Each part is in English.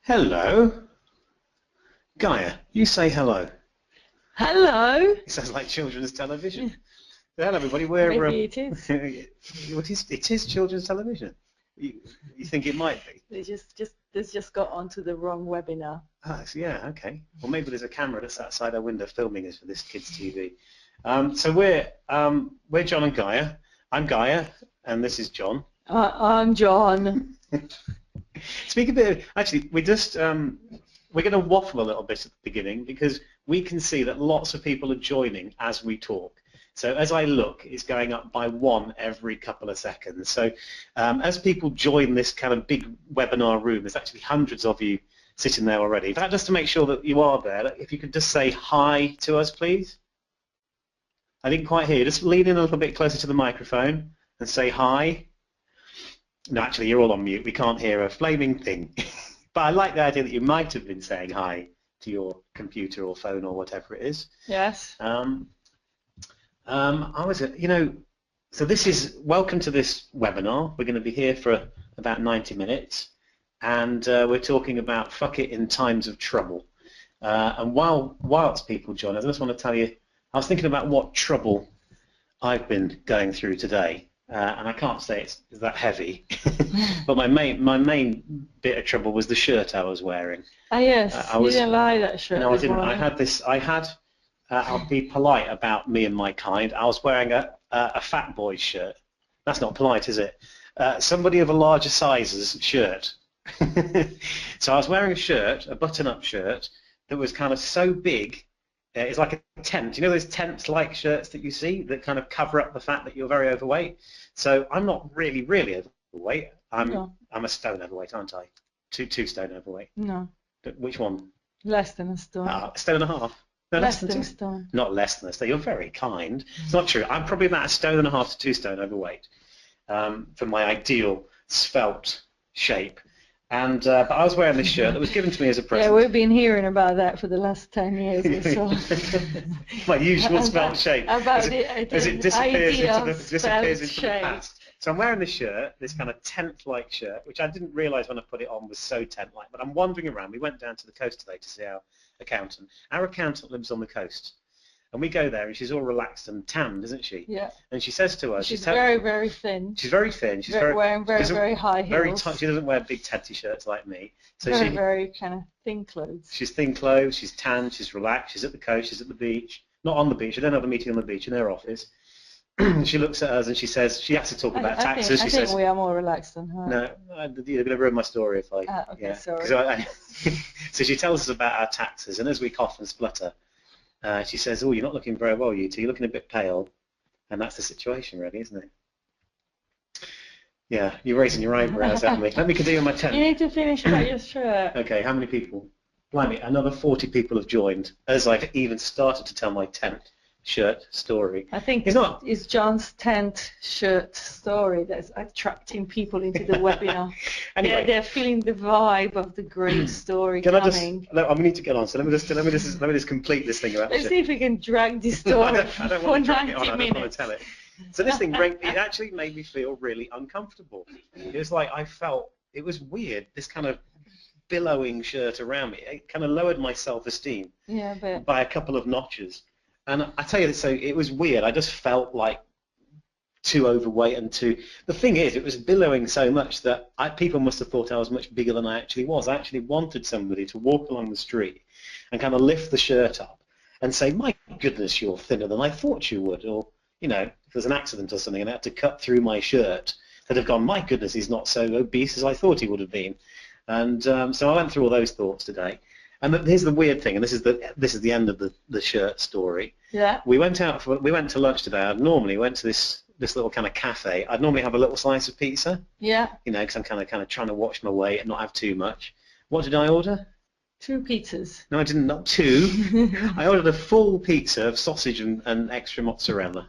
Hello. Gaia, you say hello. Hello. It sounds like children's television. Hello everybody, we're... Maybe it is. It is children's television. You think it might be? They just got onto the wrong webinar. Ah, yeah, okay. Well, maybe there's a camera that's outside our window filming us for this kids' TV. So we're John and Gaia. I'm Gaia, and this is John. I'm John. Speak a bit. Actually, we're going to waffle a little bit at the beginning because we can see that lots of people are joining as we talk. So as I look, it's going up by one every couple of seconds. So as people join this kind of big webinar room, there's actually hundreds of you sitting there already. In fact, just to make sure that you are there, if you could just say hi to us, please. I didn't quite hear you. Just lean in a little bit closer to the microphone and say hi. No, actually, you're all on mute. We can't hear a flaming thing. But I like the idea that you might have been saying hi to your computer or phone or whatever it is. Yes. So this is, welcome to this webinar. We're going to be here for about 90 minutes. And we're talking about fuck it in times of trouble. And whilst people join us, I just want to tell you, I was thinking about what trouble I've been going through today. And I can't say it's that heavy, but my main bit of trouble was the shirt I was wearing. Ah, yes. You didn't like that shirt. No, I didn't. I'll be polite about me and my kind. I was wearing a fat boy's shirt. That's not polite, is it? Somebody of a larger size's shirt. So I was wearing a shirt, a button-up shirt, that was kind of so big. It's like a tent. You know those tent-like shirts that you see that kind of cover up the fact that you're very overweight? So I'm not really overweight. I'm a stone overweight, aren't I? Two stone overweight. No. Which one? Less than a stone. A stone and a half. No, less than a stone. Not less than a stone. You're very kind. It's not true. I'm probably about a stone and a half to 2 stone overweight for my ideal svelte shape. And but I was wearing this shirt that was given to me as a present. Yeah, we've been hearing about that for the last 10 years or so. My usual svelte shape. As it disappears into the past. So I'm wearing this shirt, this kind of tent-like shirt, which I didn't realise when I put it on was so tent-like. But I'm wandering around. We went down to the coast today to see our accountant. Our accountant lives on the coast. And we go there, and she's all relaxed and tanned, isn't she? Yeah. And she says to us... She's very, very thin. She's very thin. She's wearing very high heels. Very tight. She doesn't wear big tatty shirts like me. So very kind of thin clothes. She's thin clothes, she's tanned, she's relaxed, she's at the coast, she's at the beach. Not on the beach, they don't have a meeting on the beach, in her office. She looks at us and she says, she has to talk about taxes. I think we are more relaxed than her. No, you're going to ruin my story if I... okay, sorry. So she tells us about our taxes, and as we cough and splutter, she says, oh, you're not looking very well, you two. You're looking a bit pale. And that's the situation, really, isn't it? Yeah, you're raising your eyebrows at me. Let me continue my tent. You need to finish about your shirt. Okay, how many people? Blimey, another 40 people have joined as I've even started to tell my tent shirt story. I think it's John's tent shirt story that's attracting people into the webinar. Anyway, they're feeling the vibe of the great story coming. I need to get on. So let me just complete this thing about. Let's see if we can drag this story I don't for want to drag 90 it on. minutes. I don't want to tell it. So this thing, it actually made me feel really uncomfortable. It was like I felt it was weird. This kind of billowing shirt around me, it kind of lowered my self-esteem by a couple of notches. And I tell you, so it was weird. I just felt like too overweight and too... The thing is, it was billowing so much that people must have thought I was much bigger than I actually was. I actually wanted somebody to walk along the street and kind of lift the shirt up and say, my goodness, you're thinner than I thought you would. Or, you know, if there's an accident or something and I had to cut through my shirt, they'd have gone, my goodness, he's not so obese as I thought he would have been. And so I went through all those thoughts today. And here's the weird thing, and this is the end of the shirt story. Yeah. We went to lunch today. I normally went to this little kind of cafe. I'd normally have a little slice of pizza. Yeah. You know, because I'm kind of trying to watch my weight and not have too much. What did I order? 2 pizzas. No, I didn't. Not 2. I ordered a full pizza of sausage and extra mozzarella,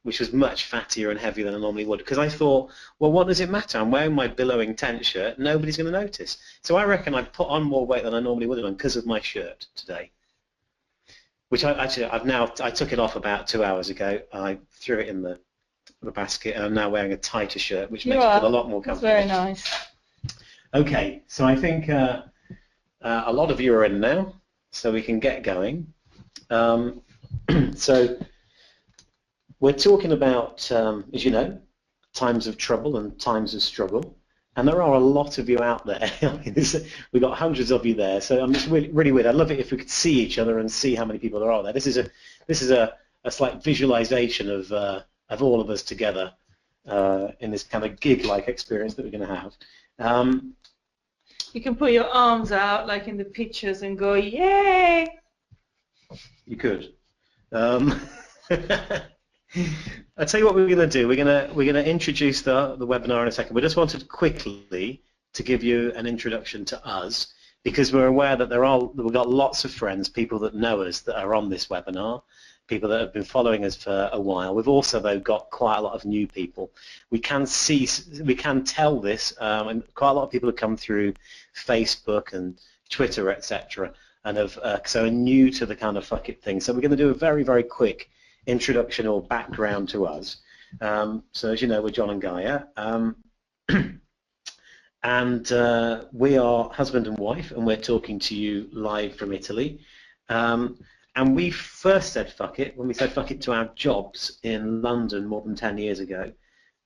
which was much fattier and heavier than I normally would, because I thought, well, what does it matter? I'm wearing my billowing tent shirt. Nobody's going to notice. So I reckon I put on more weight than I normally would have done because of my shirt today, which I took it off about 2 hours ago. I threw it in the basket, and I'm now wearing a tighter shirt, which makes it feel a lot more comfortable. That's very nice. Okay, so I think A lot of you are in now, so we can get going. So we're talking about, as you know, times of trouble and times of struggle. And there are a lot of you out there. We've got hundreds of you there, so I'm just really, really weird. I'd love it if we could see each other and see how many people there are there. This is a slight visualization of all of us together in this kind of gig-like experience that we're going to have. You can put your arms out like in the pictures and go, yay! You could. I'll tell you what we're going to do. We're going to introduce the webinar in a second. We just wanted quickly to give you an introduction to us, because we're aware that we've got lots of friends, people that know us that are on this webinar, people that have been following us for a while. We've also though got quite a lot of new people. We can tell this, and quite a lot of people have come through Facebook and Twitter, etc., and so are new to the kind of fuck it thing. So we're going to do a very, very quick introduction or background to us. So as you know, we're John and Gaia, and we are husband and wife, and we're talking to you live from Italy. And we first said fuck it when we said fuck it to our jobs in London more than 10 years ago,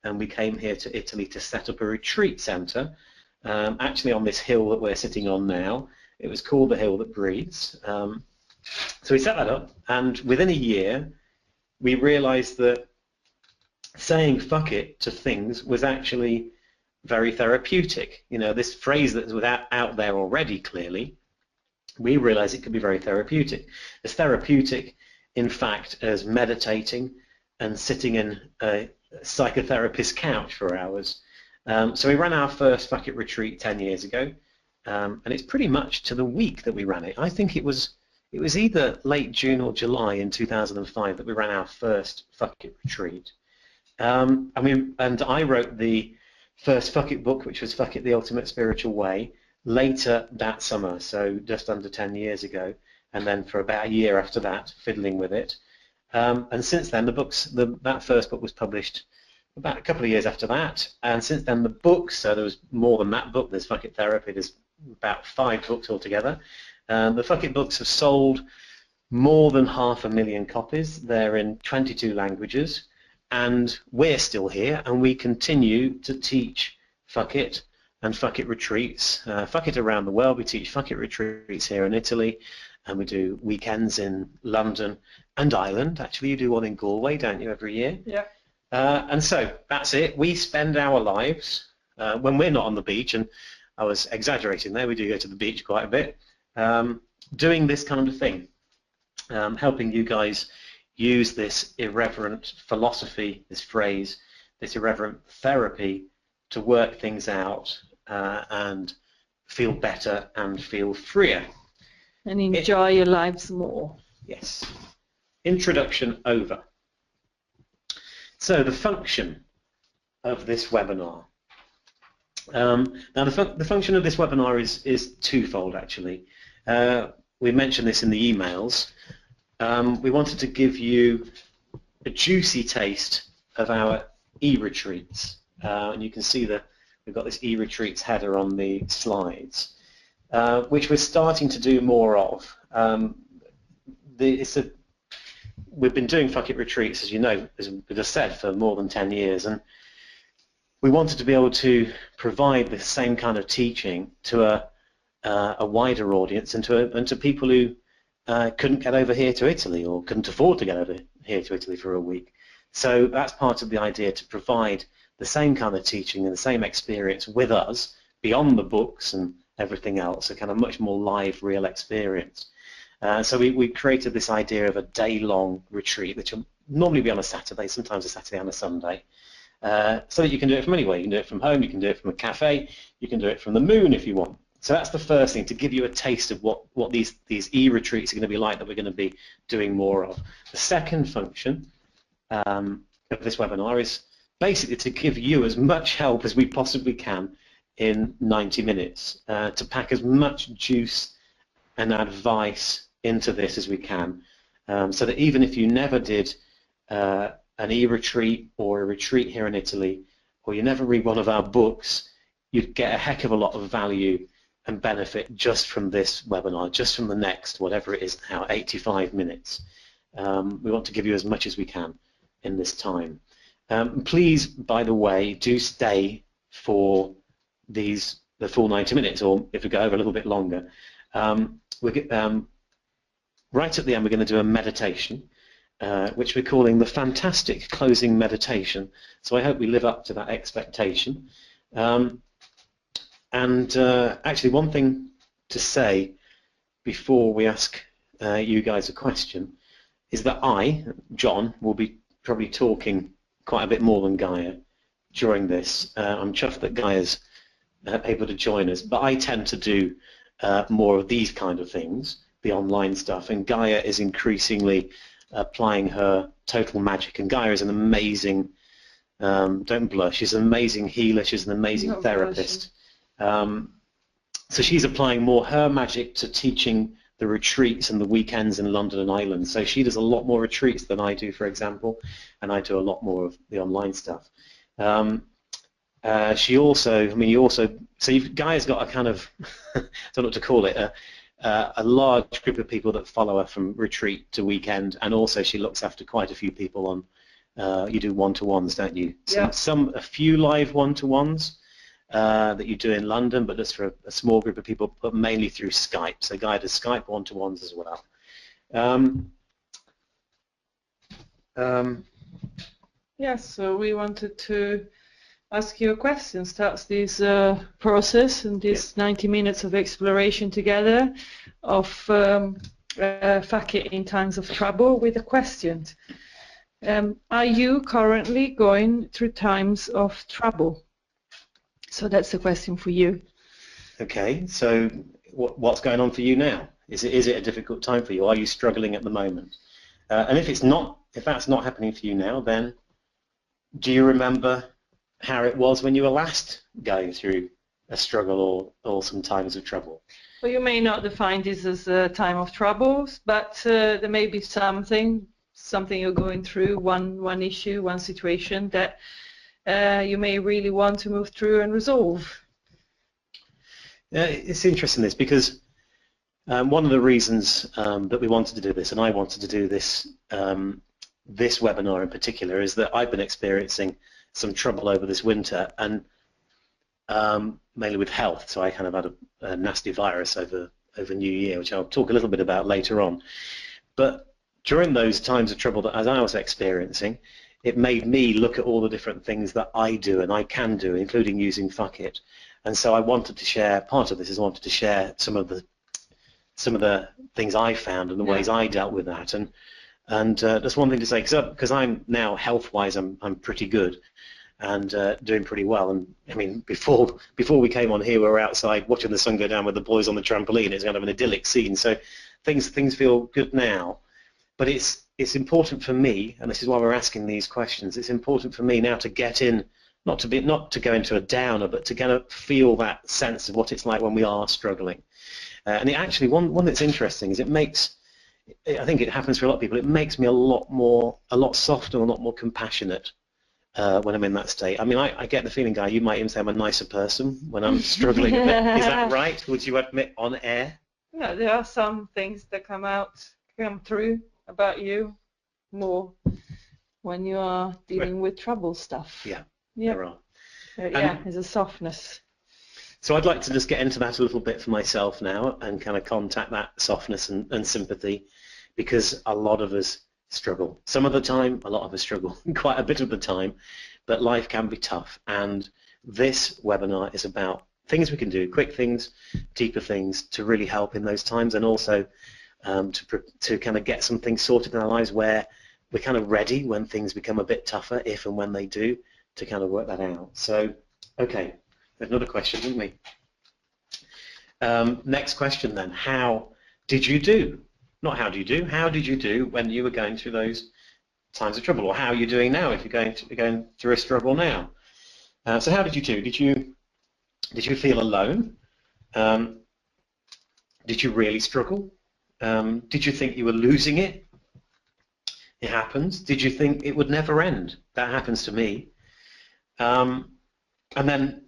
and we came here to Italy to set up a retreat centre, actually on this hill that we're sitting on now. It was called the Hill That Breathes. So we set that up, and within a year we realised that saying fuck it to things was actually very therapeutic. You know, this phrase that was out there already clearly, we realised it could be very therapeutic. As therapeutic, in fact, as meditating and sitting in a psychotherapist's couch for hours. So we ran our first fuck it retreat 10 years ago, and it's pretty much to the week that we ran it. I think it was either late June or July in 2005 that we ran our first fuck it retreat. And I wrote the first fuck it book, which was Fuck It, The Ultimate Spiritual Way, later that summer, so just under 10 years ago, and then for about a year after that, fiddling with it. And since then, that first book was published about a couple of years after that, and since then the books, so there was more than that book, there's Fuck It Therapy, there's about 5 books altogether. The Fuck It books have sold more than 500,000 copies. They're in 22 languages, and we're still here, and we continue to teach Fuck It and Fuck It retreats. Fuck It around the world. We teach Fuck It retreats here in Italy, and we do weekends in London and Ireland. Actually, you do one in Galway, don't you, every year? Yeah. And so that's it. We spend our lives, when we're not on the beach, and I was exaggerating there, we do go to the beach quite a bit, doing this kind of thing, helping you guys use this irreverent philosophy, this phrase, this irreverent therapy to work things out and feel better and feel freer. And enjoy your lives more. Yes. Introduction over. So the function of this webinar. Now the function of this webinar is twofold actually. We mentioned this in the emails. We wanted to give you a juicy taste of our e-retreats. And you can see that we've got this e-retreats header on the slides, which we're starting to do more of. We've been doing Fuck It retreats, as you know, as we just said, for more than 10 years, and we wanted to be able to provide the same kind of teaching to a wider audience and to people who couldn't get over here to Italy or couldn't afford to get over here to Italy for a week. So that's part of the idea, to provide the same kind of teaching and the same experience with us beyond the books and everything else, a kind of much more live, real experience. So we created this idea of a day-long retreat, which will normally be on a Saturday, sometimes a Saturday and a Sunday, so that you can do it from anywhere. You can do it from home, you can do it from a cafe, you can do it from the moon if you want. So that's the first thing, to give you a taste of what these e-retreats are going to be like, that we're going to be doing more of. The second function of this webinar is basically to give you as much help as we possibly can in 90 minutes, to pack as much juice and advice into this as we can, so that even if you never did an e-retreat or a retreat here in Italy, or you never read one of our books, you'd get a heck of a lot of value and benefit just from this webinar, just from the next, whatever it is now, 85 minutes. We want to give you as much as we can in this time. Please, by the way, do stay for the full 90 minutes, or if we go over a little bit longer. Right at the end, we're going to do a meditation, which we're calling the fantastic closing meditation. So I hope we live up to that expectation. Actually, one thing to say before we ask you guys a question is that I, John, will be probably talking quite a bit more than Gaia during this. I'm chuffed that Gaia's able to join us, but I tend to do more of these kind of things, the online stuff, and Gaia is increasingly applying her total magic, and Gaia is an amazing, don't blush, she's an amazing healer, she's an amazing therapist. So she's applying more her magic to teaching the retreats and the weekends in London and Ireland. So she does a lot more retreats than I do, for example, and I do a lot more of the online stuff. She also, I mean, so Gaia's got a kind of, I don't know what to call it, a large group of people that follow her from retreat to weekend, and also she looks after quite a few people on, you do one-to-ones, don't you? Yeah. A few live one-to-ones that you do in London, but just for a small group of people, but mainly through Skype. So Gaia does Skype one-to-ones as well. Yes, so we wanted to ask you a question. Starts this process and this 90 minutes of exploration together of fuck it in times of trouble with a question. Are you currently going through times of trouble? So that's the question for you. Okay, so what's going on for you now? Is it a difficult time for you? Are you struggling at the moment? And if that's not happening for you now, then do you remember how it was when you were last going through a struggle or some times of trouble? Well, you may not define this as a time of troubles, but there may be something you're going through, one issue, one situation that you may really want to move through and resolve. Yeah, it's interesting this because one of the reasons that we wanted to do this, and I wanted to do this this webinar in particular, is that I've been experiencing some trouble over this winter, and mainly with health. So I kind of had a nasty virus over New Year, which I'll talk a little bit about later on. But during those times of trouble that as I was experiencing, it made me look at all the different things that I do and I can do, including using Fuck It. And so I wanted to share, part of this is I wanted to share some of the things I found and the ways I dealt with that. And that's one thing to say, because I'm now health-wise, I'm pretty good and doing pretty well. And I mean, before we came on here, we were outside watching the sun go down with the boys on the trampoline. It's kind of an idyllic scene. So things feel good now. But it's important for me, and this is why we're asking these questions. It's important for me now to get in, not to go into a downer, but to kind of feel that sense of what it's like when we are struggling. And it actually, one that's interesting is I think it happens for a lot of people. It makes me a lot softer, a lot more compassionate when I'm in that state. I mean, I get the feeling, Guy, you might even say I'm a nicer person when I'm struggling a bit. Is that right? Would you admit on air? No, there are some things that come through about you more when you are dealing with trouble stuff. Yeah, there are. There's a softness. So I'd like to just get into that a little bit for myself now and kind of contact that softness and sympathy, because a lot of us struggle. Some of the time, a lot of us struggle, quite a bit of the time, but life can be tough. And this webinar is about things we can do, quick things, deeper things, to really help in those times, and also to kind of get some things sorted in our lives where we're kind of ready when things become a bit tougher, if and when they do, to kind of work that out. So, okay, there's another question, didn't we? Next question then, how did you do? Not how do you do, how did you do when you were going through those times of trouble, or how are you doing now if you're going through a struggle now? So how did you do? Did you feel alone? Did you really struggle? Did you think you were losing it? It happens. Did you think it would never end? That happens to me. And then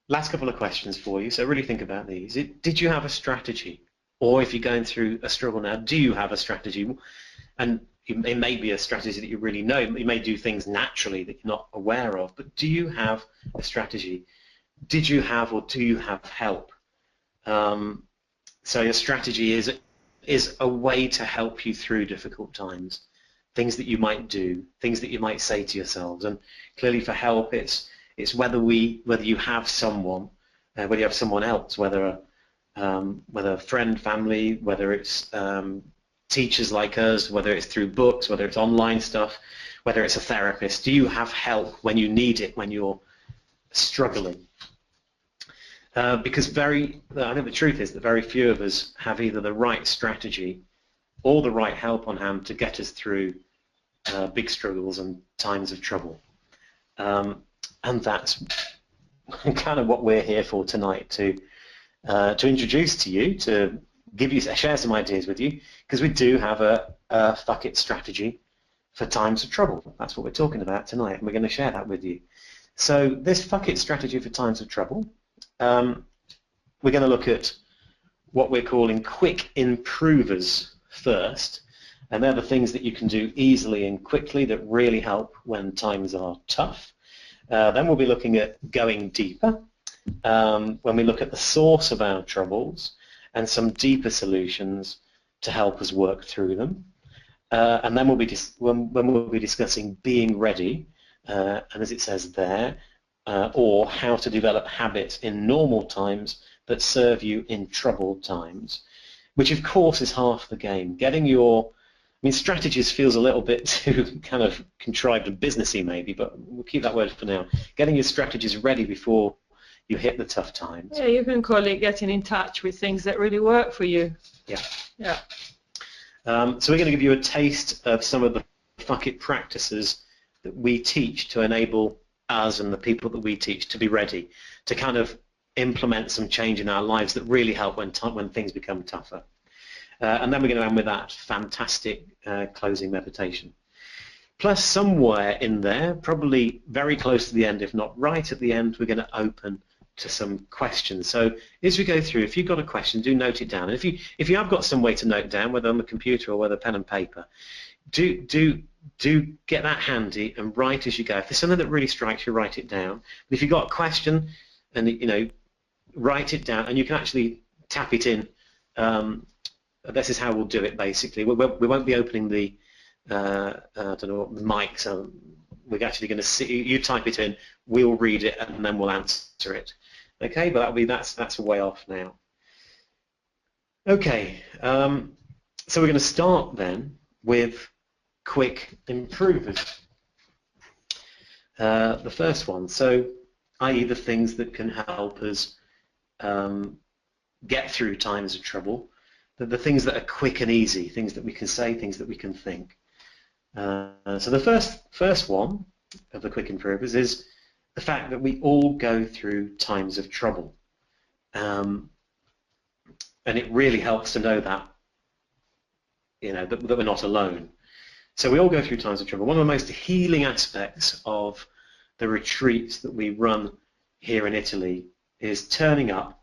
last couple of questions for you, so really think about these. Did you have a strategy? Or if you're going through a struggle now, do you have a strategy? And it may be a strategy that you really know. You may do things naturally that you're not aware of, but do you have a strategy? Did you have or do you have help? So your strategy is a way to help you through difficult times, things that you might do, things that you might say to yourselves. And clearly for help, it's whether you have someone, whether you have someone else, whether a friend, family, whether it's teachers like us, whether it's through books, whether it's online stuff, whether it's a therapist. Do you have help when you need it, when you're struggling? Because I think the truth is that very few of us have either the right strategy or the right help on hand to get us through big struggles and times of trouble. And that's kind of what we're here for tonight, to introduce to you, to share some ideas with you, because we do have a fuck it strategy for times of trouble. That's what we're talking about tonight, and we're going to share that with you. So this fuck it strategy for times of trouble, we're going to look at what we're calling quick improvers first, and they're the things that you can do easily and quickly that really help when times are tough. Then we'll be looking at going deeper, when we look at the source of our troubles and some deeper solutions to help us work through them. And then we'll be discussing being ready, and as it says there, or how to develop habits in normal times that serve you in troubled times, which of course is half the game. Strategies feels a little bit too kind of contrived and businessy maybe, but we'll keep that word for now. Getting your strategies ready before you hit the tough times. Yeah, you can call it getting in touch with things that really work for you. Yeah. Yeah. So we're going to give you a taste of some of the fuck it practices that we teach to enable us and the people that we teach to be ready, to kind of implement some change in our lives that really help when things become tougher. And then we're going to end with that fantastic closing meditation. Plus, somewhere in there, probably very close to the end, if not right at the end, we're going to open to some questions. So as we go through, if you've got a question, do note it down. And if you have got some way to note down, whether on the computer or whether pen and paper, do get that handy and write as you go. If there's something that really strikes you, write it down. But if you've got a question, and write it down, and you can actually tap it in. This is how we'll do it, basically. We won't be opening the I don't know what the mic, so we're actually going to see you type it in, we'll read it, and then we'll answer it. Okay, but that's a way off now. Okay, so we're going to start then with quick improvers. The first one, so i.e. the things that can help us get through times of trouble, the things that are quick and easy, things that we can say, things that we can think. So the first one of the quick improvers is the fact that we all go through times of trouble. And it really helps to know that, that we're not alone. So we all go through times of trouble. One of the most healing aspects of the retreats that we run here in Italy is turning up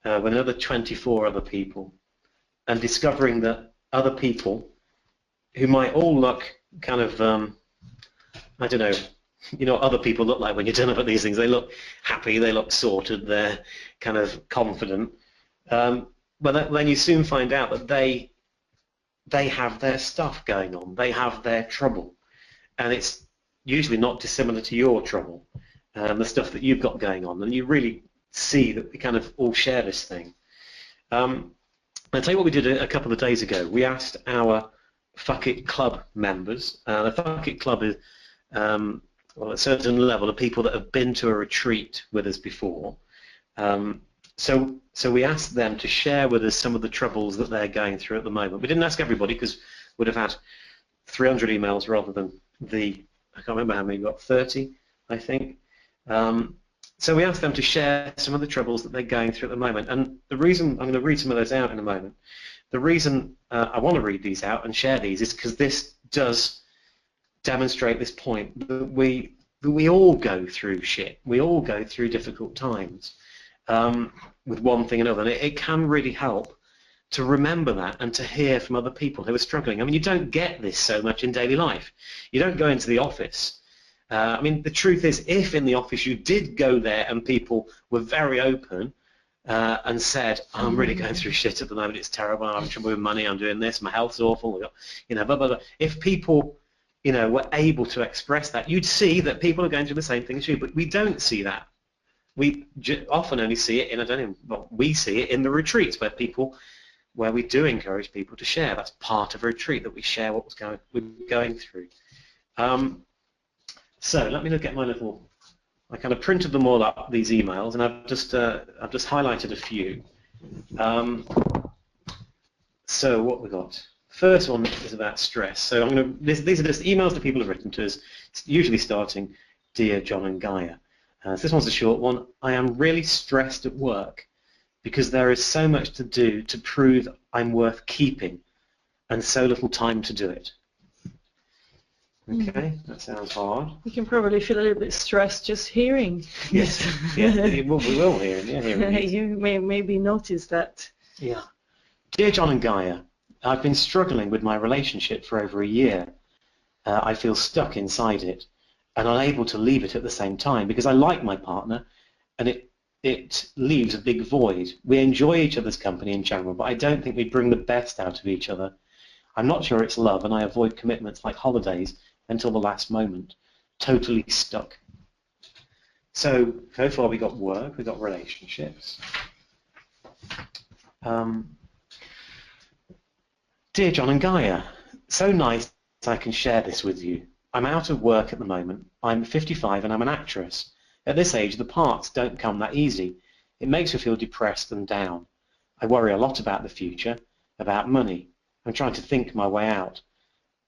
with another 24 other people and discovering that other people who might all look kind of, I don't know, what other people look like when you turn up at these things. They look happy, they look sorted, they're kind of confident. But then you soon find out that they have their stuff going on, they have their trouble, and it's usually not dissimilar to your trouble, the stuff that you've got going on, and you really see that we kind of all share this thing. I'll tell you what we did a couple of days ago. We asked our Fuck It Club members, the Fuck It Club is, well, at a certain level, of people that have been to a retreat with us before. So we asked them to share with us some of the troubles that they're going through at the moment. We didn't ask everybody because we'd have had 300 emails rather than I can't remember how many we got, 30, I think. So we asked them to share some of the troubles that they're going through at the moment. And the reason, I'm going to read some of those out in a moment, the reason I want to read these out and share these is because this does demonstrate this point, that we we all go through shit. We all go through difficult times with one thing or another. And it can really help to remember that and to hear from other people who are struggling. I mean, you don't get this so much in daily life. You don't go into the office. I mean, the truth is, if in the office you did go there and people were very open and said, I'm really going through shit at the moment, it's terrible, I'm having trouble with money, I'm doing this, my health's awful, you know, blah, blah, blah. If people, you know, were able to express that, you'd see that people are going through the same thing as you, but we don't see that. We often only see it in, I don't know, well, we see it in the retreats where we do encourage people to share. That's part of a retreat, that we share what we're going through. So let me look at my little, I kind of printed them all up, these emails, and I've just highlighted a few. So what we got? First one is about stress. So these are just emails that people have written to us, usually starting, Dear John and Gaia. So this one's a short one. I am really stressed at work because there is so much to do to prove I'm worth keeping and so little time to do it. Okay, that sounds hard. You can probably feel a little bit stressed just hearing. Yes, yeah, we will hear it. Yeah, hearing you may maybe notice that. Yeah. Dear John and Gaia, I've been struggling with my relationship for over a year. I feel stuck inside it and unable to leave it at the same time because I like my partner and it leaves a big void. We enjoy each other's company in general, but I don't think we bring the best out of each other. I'm not sure it's love, and I avoid commitments like holidays until the last moment. Totally stuck. So far we got work, we got relationships. Dear John and Gaia, so nice I can share this with you. I'm out of work at the moment. I'm 55 and I'm an actress. At this age, the parts don't come that easy. It makes me feel depressed and down. I worry a lot about the future, about money. I'm trying to think my way out.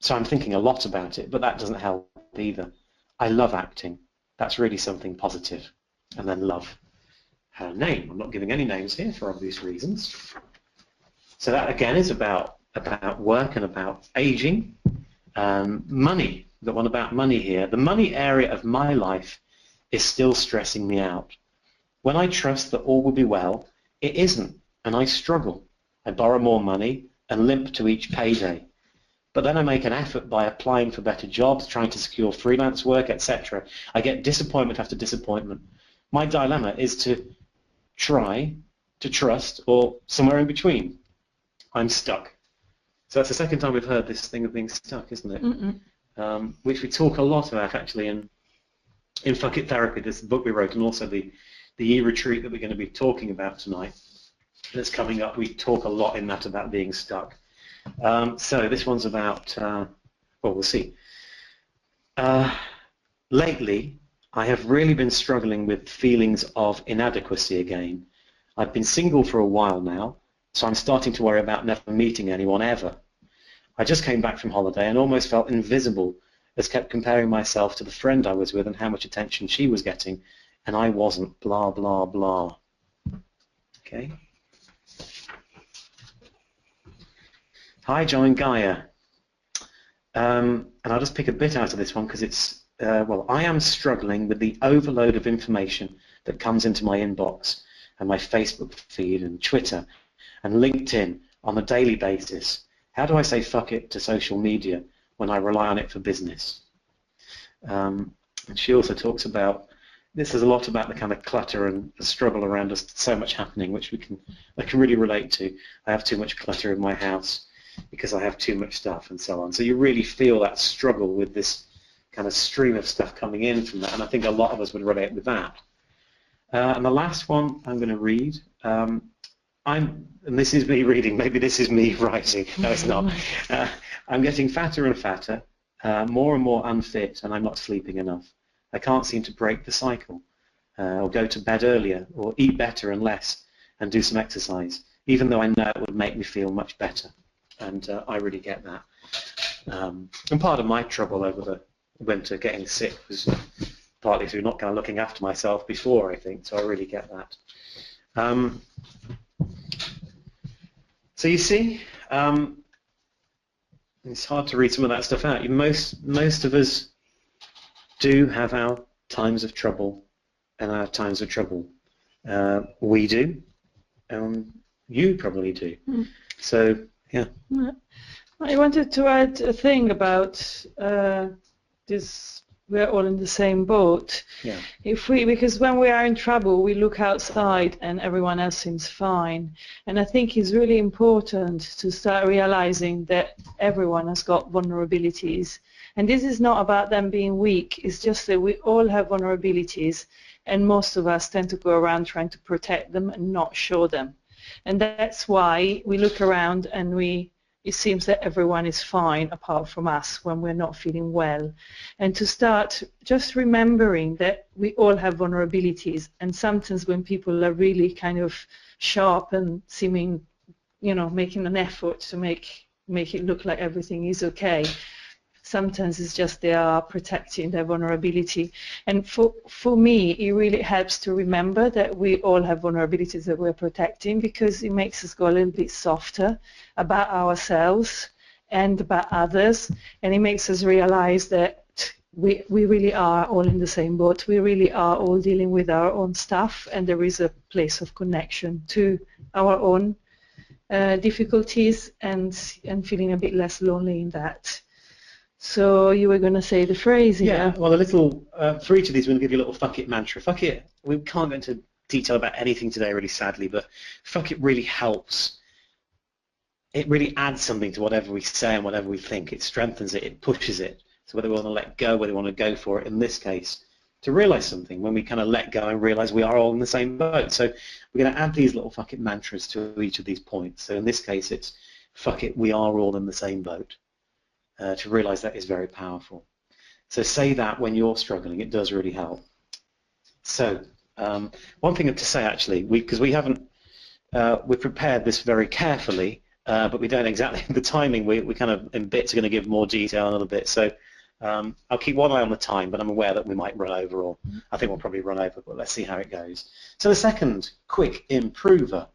So I'm thinking a lot about it, but that doesn't help either. I love acting. That's really something positive. And then love. Her name. I'm not giving any names here for obvious reasons. So that again is about work and about aging. Money. We've got one about money here. The money area of my life is still stressing me out. When I trust that all will be well, it isn't, and I struggle. I borrow more money and limp to each payday. But then I make an effort by applying for better jobs, trying to secure freelance work, etc. I get disappointment after disappointment. My dilemma is to try to trust or somewhere in between. I'm stuck. So that's the second time we've heard this thing of being stuck, isn't it? Which we talk a lot about actually in Fuck It Therapy, this book we wrote, and also the e-retreat that we're going to be talking about tonight that's coming up. We talk a lot in that about being stuck. So this one's about, well, we'll see. Lately, I have really been struggling with feelings of inadequacy again. I've been single for a while now, so I'm starting to worry about never meeting anyone ever. I just came back from holiday and almost felt invisible, as kept comparing myself to the friend I was with and how much attention she was getting, and I wasn't, blah, blah, blah. Okay. Hi, John Gaia. And I'll just pick a bit out of this one because it's, well, I am struggling with the overload of information that comes into my inbox and my Facebook feed and Twitter and LinkedIn on a daily basis. How do I say fuck it to social media when I rely on it for business? And she also talks about, this is a lot about the kind of clutter and the struggle around us, so much happening, which I can really relate to. I have too much clutter in my house because I have too much stuff and so on. So you really feel that struggle with this kind of stream of stuff coming in from that, and I think a lot of us would relate with that. And the last one I'm going to read, and this is me reading, maybe this is me writing, no it's not. I'm getting fatter and fatter, more and more unfit, and I'm not sleeping enough. I can't seem to break the cycle, or go to bed earlier, or eat better and less, and do some exercise, even though I know it would make me feel much better. And I really get that. And part of my trouble over the winter getting sick was partly through not kind of looking after myself before, I think, so I really get that. So you see, it's hard to read some of that stuff out. Most of us do have our times of trouble and our times of trouble. We do, you probably do. So, yeah. I wanted to add a thing about this. We're all in the same boat. Yeah. Because when we are in trouble, we look outside and everyone else seems fine. And I think it's really important to start realizing that everyone has got vulnerabilities. And this is not about them being weak. It's just that we all have vulnerabilities, and most of us tend to go around trying to protect them and not show them. And that's why we look around and it seems that everyone is fine apart from us when we're not feeling well. And to start just remembering that we all have vulnerabilities, and sometimes when people are really kind of sharp and seeming, making an effort to make it look like everything is okay, sometimes it's just they are protecting their vulnerability. And for me, it really helps to remember that we all have vulnerabilities that we're protecting, because it makes us go a little bit softer about ourselves and about others, and it makes us realize that we really are all in the same boat. We really are all dealing with our own stuff, and there is a place of connection to our own difficulties and feeling a bit less lonely in that. So you were going to say the phrase here. Yeah, well, for each of these, we're going to give you a little fuck it mantra. Fuck it, we can't go into detail about anything today, really sadly, but fuck it really helps. It really adds something to whatever we say and whatever we think. It strengthens it, it pushes it. So whether we want to let go, whether we want to go for it, in this case, to realize something, when we kind of let go and realize we are all in the same boat. So we're going to add these little fuck it mantras to each of these points. So in this case, it's fuck it, we are all in the same boat. To realize that is very powerful. So say that when you're struggling, it does really help. So one thing to say actually, because we haven't, we've prepared this very carefully, but we don't exactly the timing. We kind of in bits are going to give more detail in a little bit. So I'll keep one eye on the time, but I'm aware that we might run over, or I think we'll probably run over, but let's see how it goes. So the second quick improver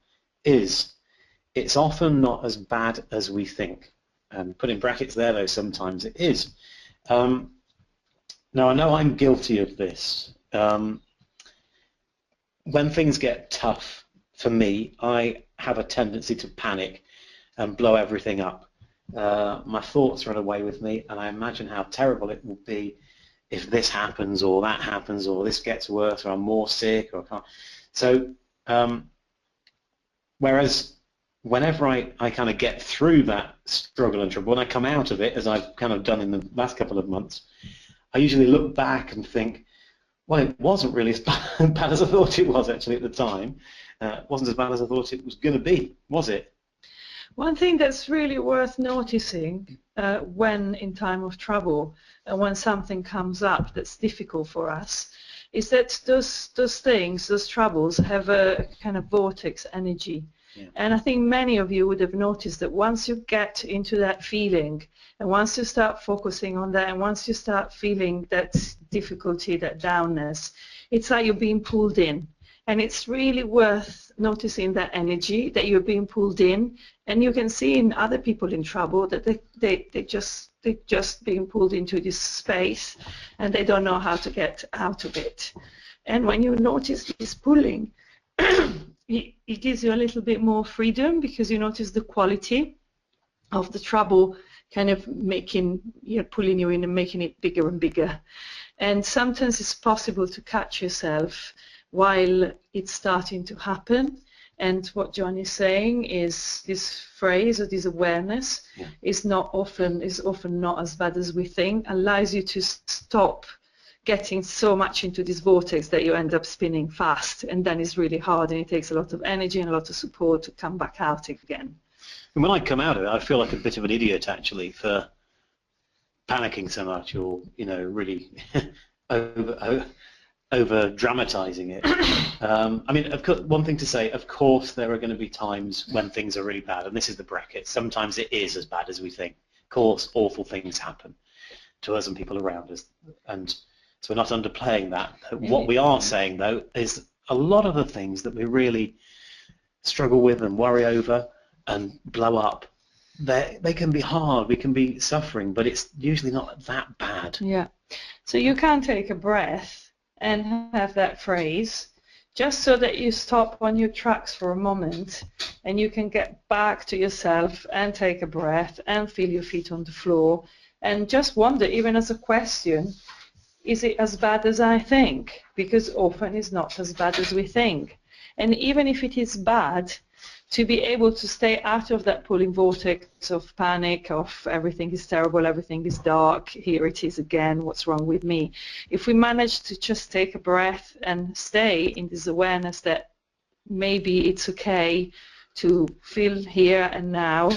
is it's often not as bad as we think. And put in brackets there, though, sometimes it is. Now, I know I'm guilty of this. When things get tough for me, I have a tendency to panic and blow everything up. My thoughts run away with me, and I imagine how terrible it will be if this happens, or that happens, or this gets worse, or I'm more sick, or I can't. So, whereas whenever I kind of get through that struggle and trouble, when I come out of it, as I've kind of done in the last couple of months, I usually look back and think, well, it wasn't really as bad as I thought it was actually at the time. It wasn't as bad as I thought it was going to be, was it? One thing that's really worth noticing when in time of trouble, and when something comes up that's difficult for us, is that those troubles have a kind of vortex energy. Yeah. And I think many of you would have noticed that once you get into that feeling, and once you start focusing on that, and once you start feeling that difficulty, that downness, it's like you're being pulled in. And it's really worth noticing that energy, that you're being pulled in, and you can see in other people in trouble that they're just being pulled into this space, and they don't know how to get out of it. And when you notice this pulling, it gives you a little bit more freedom, because you notice the quality of the trouble kind of pulling you in and making it bigger and bigger. And sometimes it's possible to catch yourself while it's starting to happen. And what John is saying is this phrase, or this awareness, is often not as bad as we think, allows you to stop getting so much into this vortex that you end up spinning fast, and then it's really hard, and it takes a lot of energy and a lot of support to come back out again. And when I come out of it, I feel like a bit of an idiot actually for panicking so much, or really over dramatizing it. I mean, of course, one thing to say, of course, there are going to be times when things are really bad, and this is the bracket. Sometimes it is as bad as we think. Of course, awful things happen to us and people around us, and so we're not underplaying that. What we are saying, though, is a lot of the things that we really struggle with and worry over and blow up, they can be hard, we can be suffering, but it's usually not that bad. Yeah. So you can take a breath and have that phrase just so that you stop on your tracks for a moment and you can get back to yourself and take a breath and feel your feet on the floor and just wonder, even as a question, is it as bad as I think? Because often it's not as bad as we think. And even if it is bad, to be able to stay out of that pulling vortex of panic, of everything is terrible, everything is dark, here it is again, what's wrong with me? If we manage to just take a breath and stay in this awareness that maybe it's okay to feel here and now,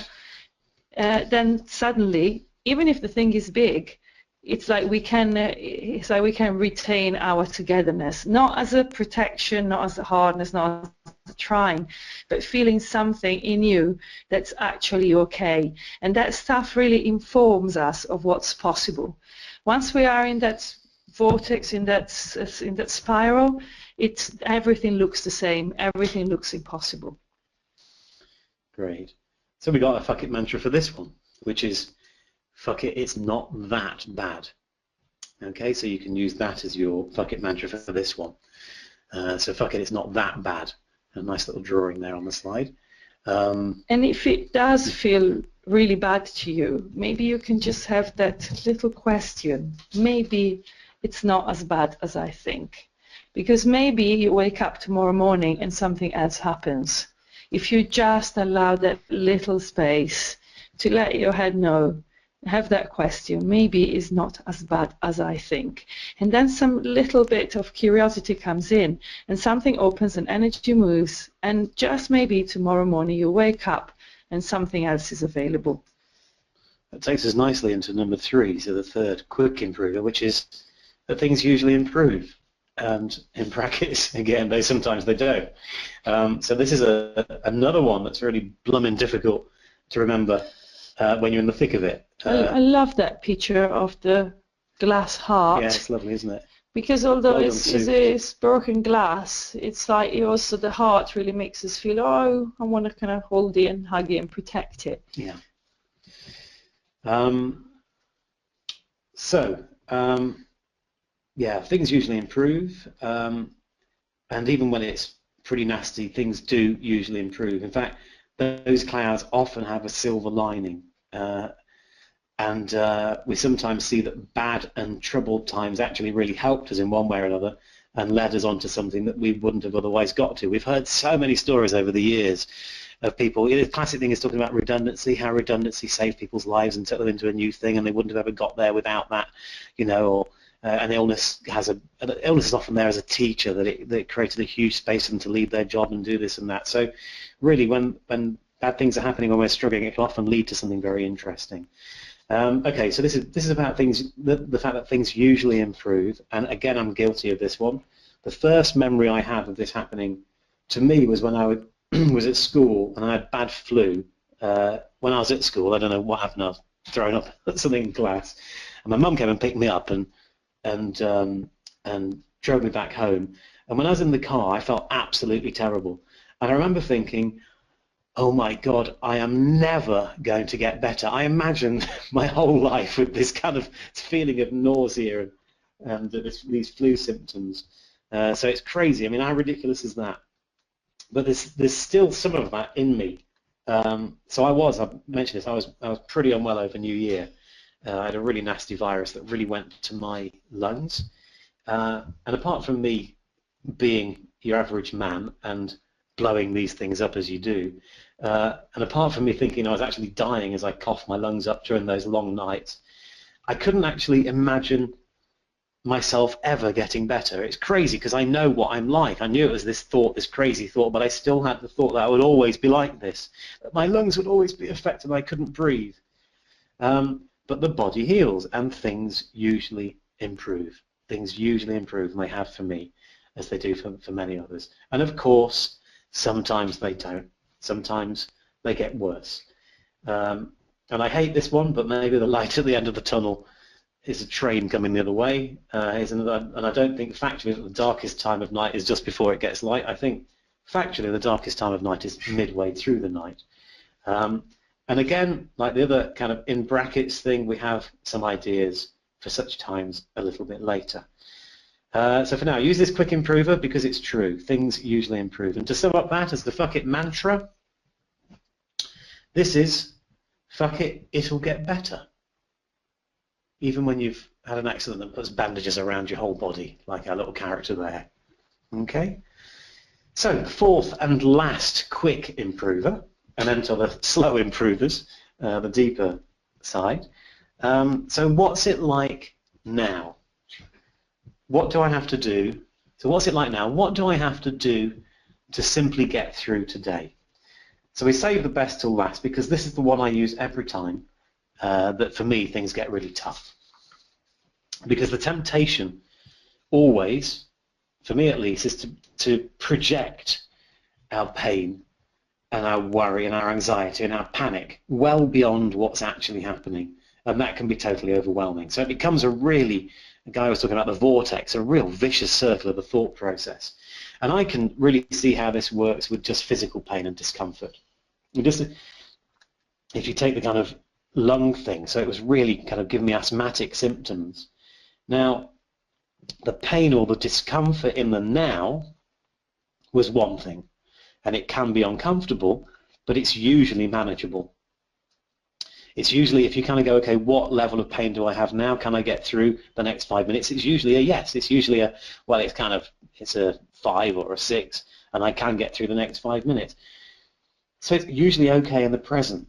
then suddenly, even if the thing is big, it's like we can retain our togetherness, not as a protection, not as a hardness, not as a trying, but feeling something in you that's actually okay. And that stuff really informs us of what's possible. Once we are in that vortex, in that spiral, everything looks the same, everything looks impossible. Great. So we got a fuck it mantra for this one, which is fuck it, it's not that bad. Okay, so you can use that as your fuck it mantra for this one. So fuck it, it's not that bad. A nice little drawing there on the slide. And if it does feel really bad to you, maybe you can just have that little question. Maybe it's not as bad as I think. Because maybe you wake up tomorrow morning and something else happens. If you just allow that little space to let your head know, have that question, maybe it's not as bad as I think. And then some little bit of curiosity comes in and something opens and energy moves, and just maybe tomorrow morning you wake up and something else is available. That takes us nicely into number 3, so the third quick improver, which is that things usually improve. And in brackets, again, sometimes they don't. So this is another one that's really blooming difficult to remember when you're in the thick of it. I love that picture of the glass heart. Yeah, it's lovely, isn't it? Because although it's broken glass, it's like also the heart really makes us feel, oh, I want to kind of hold it and hug it and protect it. Yeah. Yeah, things usually improve, and even when it's pretty nasty, things do usually improve. In fact, those clouds often have a silver lining. And we sometimes see that bad and troubled times actually really helped us in one way or another and led us on to something that we wouldn't have otherwise got to. We've heard so many stories over the years of people. The classic thing is talking about redundancy, how redundancy saved people's lives and took them into a new thing, and they wouldn't have ever got there without that, or an illness is often there as a teacher, that it created a huge space for them to leave their job and do this and that. So really, when bad things are happening, when we're struggling, it can often lead to something very interesting. Okay, so this is about things, the fact that things usually improve, and again, I'm guilty of this one. The first memory I have of this happening to me was when I was at school and I had bad flu. When I was at school, I don't know what happened, I was throwing up something in class, and my mum came and picked me up and drove me back home. And when I was in the car, I felt absolutely terrible. And I remember thinking, oh my God, I am never going to get better. I imagined my whole life with this kind of feeling of nausea and these flu symptoms. So it's crazy. I mean, how ridiculous is that? But there's still some of that in me. So I mentioned this, I was pretty unwell over New Year. I had a really nasty virus that really went to my lungs. And apart from me being your average man and blowing these things up as you do, and apart from me thinking I was actually dying as I coughed my lungs up during those long nights, I couldn't actually imagine myself ever getting better. It's crazy because I know what I'm like. I knew it was this crazy thought, but I still had the thought that I would always be like this, that my lungs would always be affected and I couldn't breathe. But the body heals and things usually improve. Things usually improve, and they have for me, as they do for many others. And of course, sometimes they don't. Sometimes they get worse. And I hate this one, but maybe the light at the end of the tunnel is a train coming the other way. And I don't think factually that the darkest time of night is just before it gets light. I think factually the darkest time of night is midway through the night. And again, like the other kind of in brackets thing, we have some ideas for such times a little bit later. So for now, use this quick improver because it's true. Things usually improve. And to sum up that as the fuck it mantra, this is fuck it, it'll get better. Even when you've had an accident that puts bandages around your whole body, like our little character there. Okay? So, fourth and last quick improver, and then to the slow improvers, the deeper side. So what's it like now? What do I have to do? So what's it like now? What do I have to do to simply get through today? So we save the best till last because this is the one I use every time that for me things get really tough. Because the temptation always, for me at least, is to project our pain and our worry and our anxiety and our panic well beyond what's actually happening. And that can be totally overwhelming. So it becomes a guy was talking about the vortex, a real vicious circle of the thought process. And I can really see how this works with just physical pain and discomfort. Just, if you take the kind of lung thing, so it was really kind of giving me asthmatic symptoms. Now, the pain or the discomfort in the now was one thing, and it can be uncomfortable, but it's usually manageable. It's usually, if you kind of go, okay, what level of pain do I have now? Can I get through the next 5 minutes? It's usually a yes. It's usually a, well, it's a 5 or a 6, and I can get through the next 5 minutes. So it's usually okay in the present.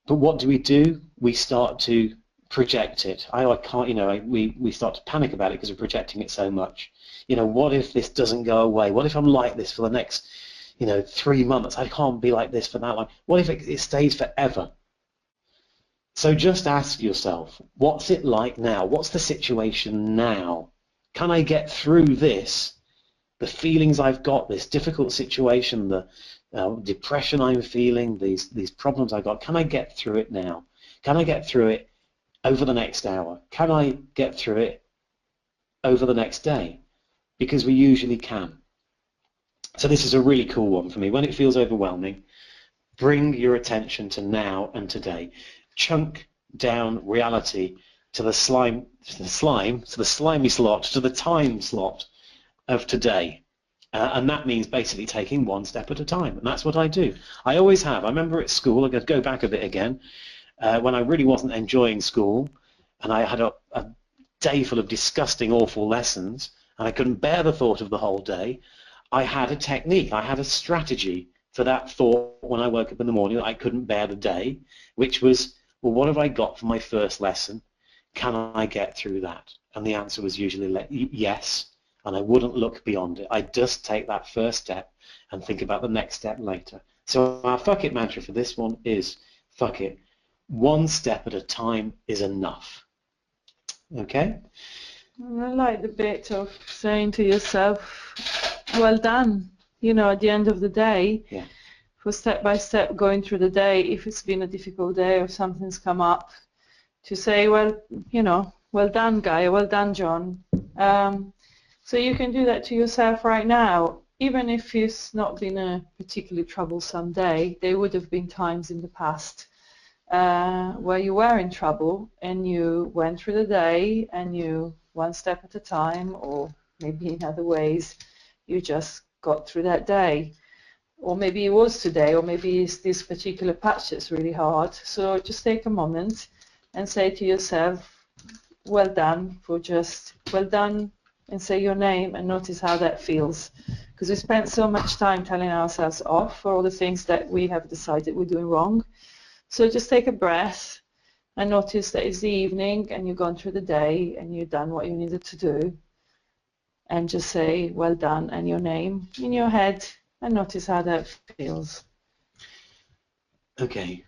But what do? We start to project it. I can't, we start to panic about it because we're projecting it so much. What if this doesn't go away? What if I'm like this for the next, 3 months? I can't be like this for that long. What if it stays forever? So just ask yourself, what's it like now? What's the situation now? Can I get through this? The feelings I've got, this difficult situation, the depression I'm feeling, these problems I've got, can I get through it now? Can I get through it over the next hour? Can I get through it over the next day? Because we usually can. So this is a really cool one for me. When it feels overwhelming, bring your attention to now and today. Chunk down reality to the slimy slot, to the time slot of today. And that means basically taking one step at a time. And that's what I do. I always have. I remember at school, I'm going to go back a bit again, when I really wasn't enjoying school and I had a day full of disgusting, awful lessons and I couldn't bear the thought of the whole day, I had a technique, I had a strategy for that thought when I woke up in the morning that I couldn't bear the day, which was, well, what have I got for my first lesson? Can I get through that? And the answer was usually yes, and I wouldn't look beyond it. I'd just take that first step and think about the next step later. So our fuck it mantra for this one is, fuck it, one step at a time is enough. Okay? I like the bit of saying to yourself, well done, at the end of the day, yeah. For step by step going through the day, if it's been a difficult day or something's come up, to say, well, well done, Gaia, well done, John. So you can do that to yourself right now. Even if it's not been a particularly troublesome day, there would have been times in the past where you were in trouble and you went through the day and you, one step at a time, or maybe in other ways, you just got through that day. Or maybe it was today, or maybe it's this particular patch that's really hard. So just take a moment and say to yourself, well done, well done, and say your name and notice how that feels. Because we spent so much time telling ourselves off for all the things that we have decided we're doing wrong. So just take a breath and notice that it's the evening and you've gone through the day and you've done what you needed to do. And just say, well done, and your name in your head, and notice how that feels. Okay.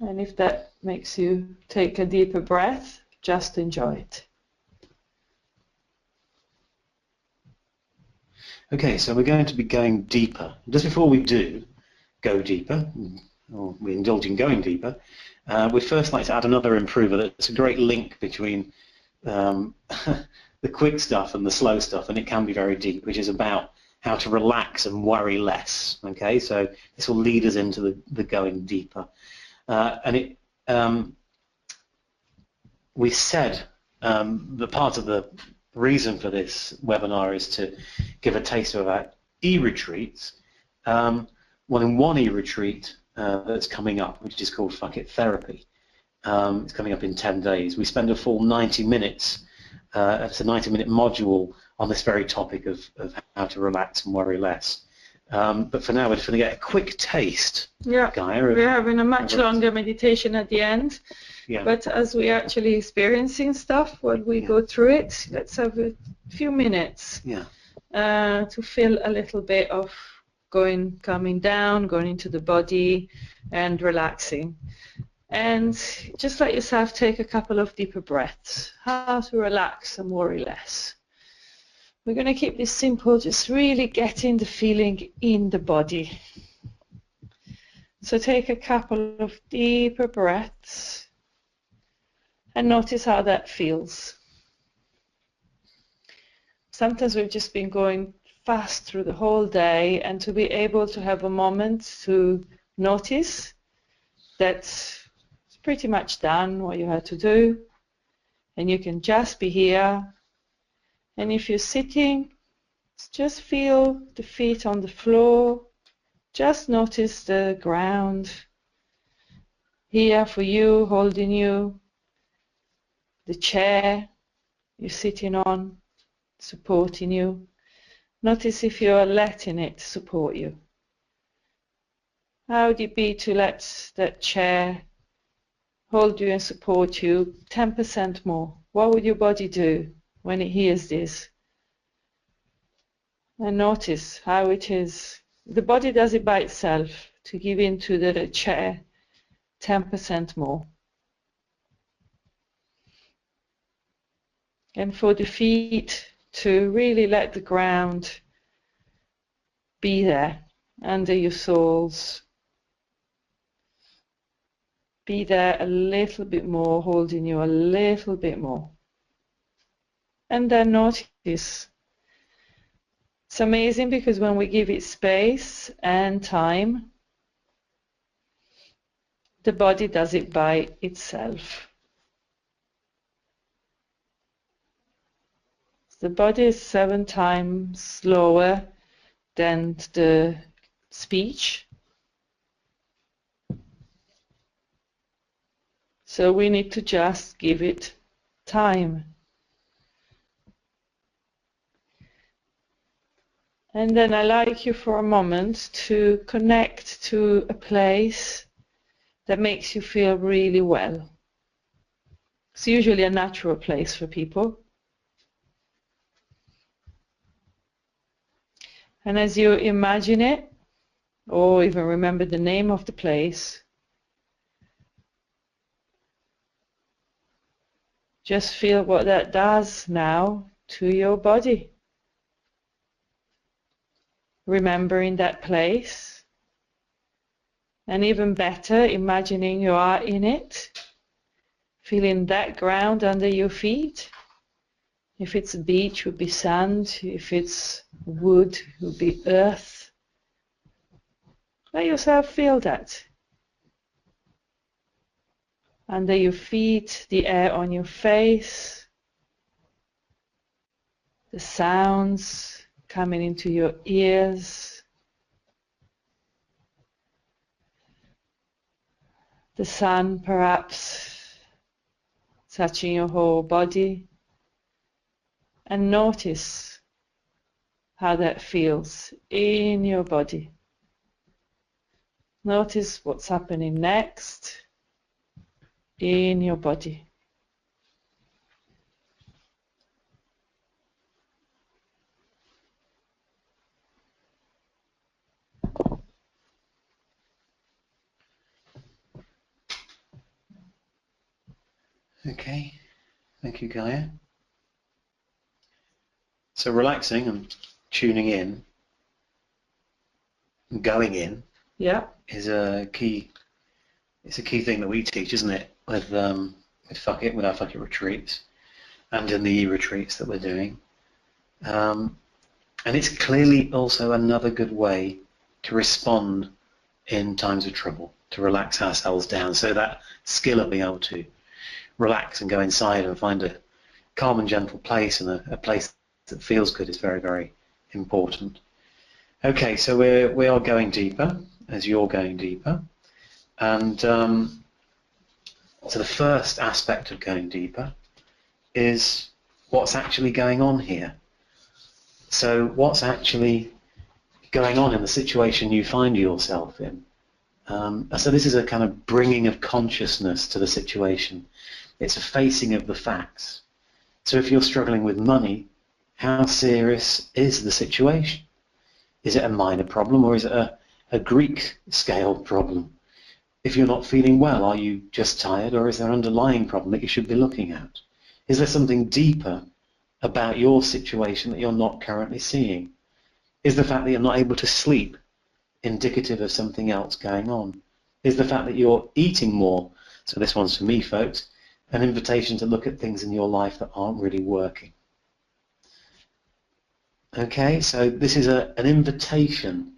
And if that makes you take a deeper breath, just enjoy it. Okay, so we're going to be going deeper. Just before we do go deeper, or we indulge in going deeper, we'd first like to add another improver that's a great link between the quick stuff and the slow stuff, and it can be very deep, which is about how to relax and worry less. Okay, so this will lead us into the going deeper. We said that part of the reason for this webinar is to give a taste of our e-retreats. Well, in one e-retreat that's coming up, which is called Fuck It Therapy, it's coming up in 10 days. We spend a full 90 minutes, it's a 90-minute module on this very topic of how to relax and worry less. But for now, we're just going to get a quick taste. Yeah, Gaia, we're having a much longer meditation at the end. Yeah. But as we're actually experiencing stuff while we go through it, let's have a few minutes to feel a little bit of coming down, going into the body and relaxing. And just let yourself take a couple of deeper breaths. How to relax and worry less. We're going to keep this simple, just really getting the feeling in the body. So take a couple of deeper breaths and notice how that feels. Sometimes we've just been going fast through the whole day, and to be able to have a moment to notice that it's pretty much done what you had to do, and you can just be here. And if you're sitting, just feel the feet on the floor. Just notice the ground here for you, holding you, the chair you're sitting on, supporting you. Notice if you're letting it support you. How would it be to let that chair hold you and support you 10% more? What would your body do when it hears this? And notice how it is. The body does it by itself to give in to the chair 10% more. And for the feet to really let the ground be there under your soles. Be there a little bit more, holding you a little bit more. And then notice. It's amazing because when we give it space and time, the body does it by itself. The body is 7 times slower than the speech. So we need to just give it time. And then I'd like you for a moment to connect to a place that makes you feel really well. It's usually a natural place for people. And as you imagine it, or even remember the name of the place, just feel what that does now to your body. Remembering that place, and even better, imagining you are in it, feeling that ground under your feet. If it's a beach, it would be sand. If it's wood, it would be earth. Let yourself feel that. Under your feet, the air on your face, the sounds coming into your ears, the sun perhaps touching your whole body. And notice how that feels in your body. Notice what's happening next in your body. Okay, thank you, Gaia. So relaxing and tuning in, and going in, is a key. It's a key thing that we teach, isn't it? With our Fuck It retreats. and in the e-retreats that we're doing. And it's clearly also another good way to respond in times of trouble, to relax ourselves down. So that skill of being able to relax and go inside and find a calm and gentle place, and a place that feels good is very, very important. Okay, so we are going deeper as you're going deeper. And so the first aspect of going deeper is what's actually going on here. So what's actually going on in the situation you find yourself in? So this is a kind of bringing of consciousness to the situation. It's a facing of the facts. So if you're struggling with money, how serious is the situation? Is it a minor problem, or is it a Greek scale problem? If you're not feeling well, are you just tired, or is there an underlying problem that you should be looking at? Is there something deeper about your situation that you're not currently seeing? Is the fact that you're not able to sleep indicative of something else going on? Is the fact that you're eating more, so this one's for me folks, an invitation to look at things in your life that aren't really working? Okay, so this is an invitation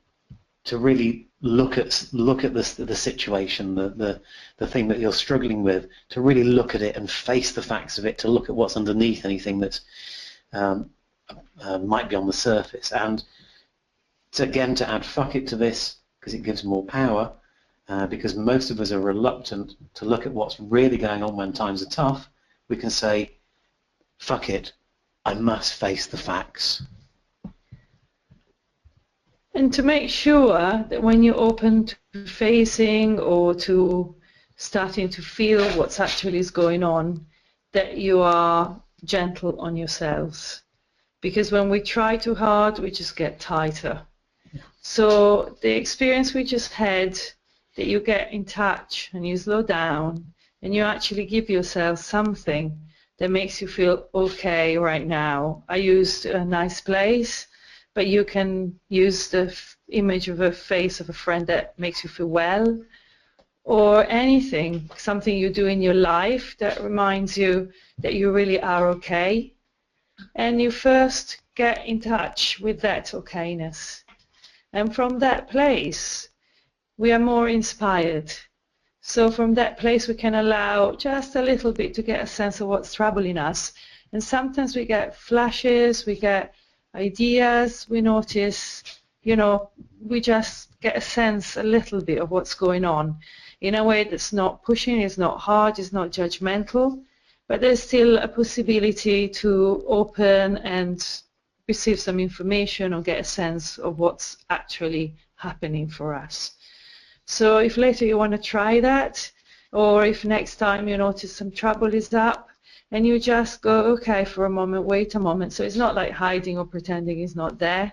to really look at the situation, the thing that you're struggling with, to really look at it and face the facts of it, to look at what's underneath anything that might be on the surface. And again, to add fuck it to this, because it gives more power, because most of us are reluctant to look at what's really going on when times are tough, we can say, fuck it, I must face the facts. And to make sure that when you're open to facing or to starting to feel what's actually is going on, that you are gentle on yourselves. Because when we try too hard, we just get tighter. So the experience we just had, that you get in touch and you slow down and you actually give yourself something that makes you feel okay right now. I used a nice place, but you can use the image of a face of a friend that makes you feel well, or anything, something you do in your life that reminds you that you really are okay. And you first get in touch with that okayness. And from that place, we are more inspired. So from that place, we can allow just a little bit to get a sense of what's troubling us. And sometimes we get flashes, we get ideas, we notice, we just get a sense a little bit of what's going on in a way that's not pushing, it's not hard, it's not judgmental, but there's still a possibility to open and receive some information or get a sense of what's actually happening for us. So if later you want to try that, or if next time you notice some trouble is up, and you just go, okay, for a moment, wait a moment. So it's not like hiding or pretending it's not there,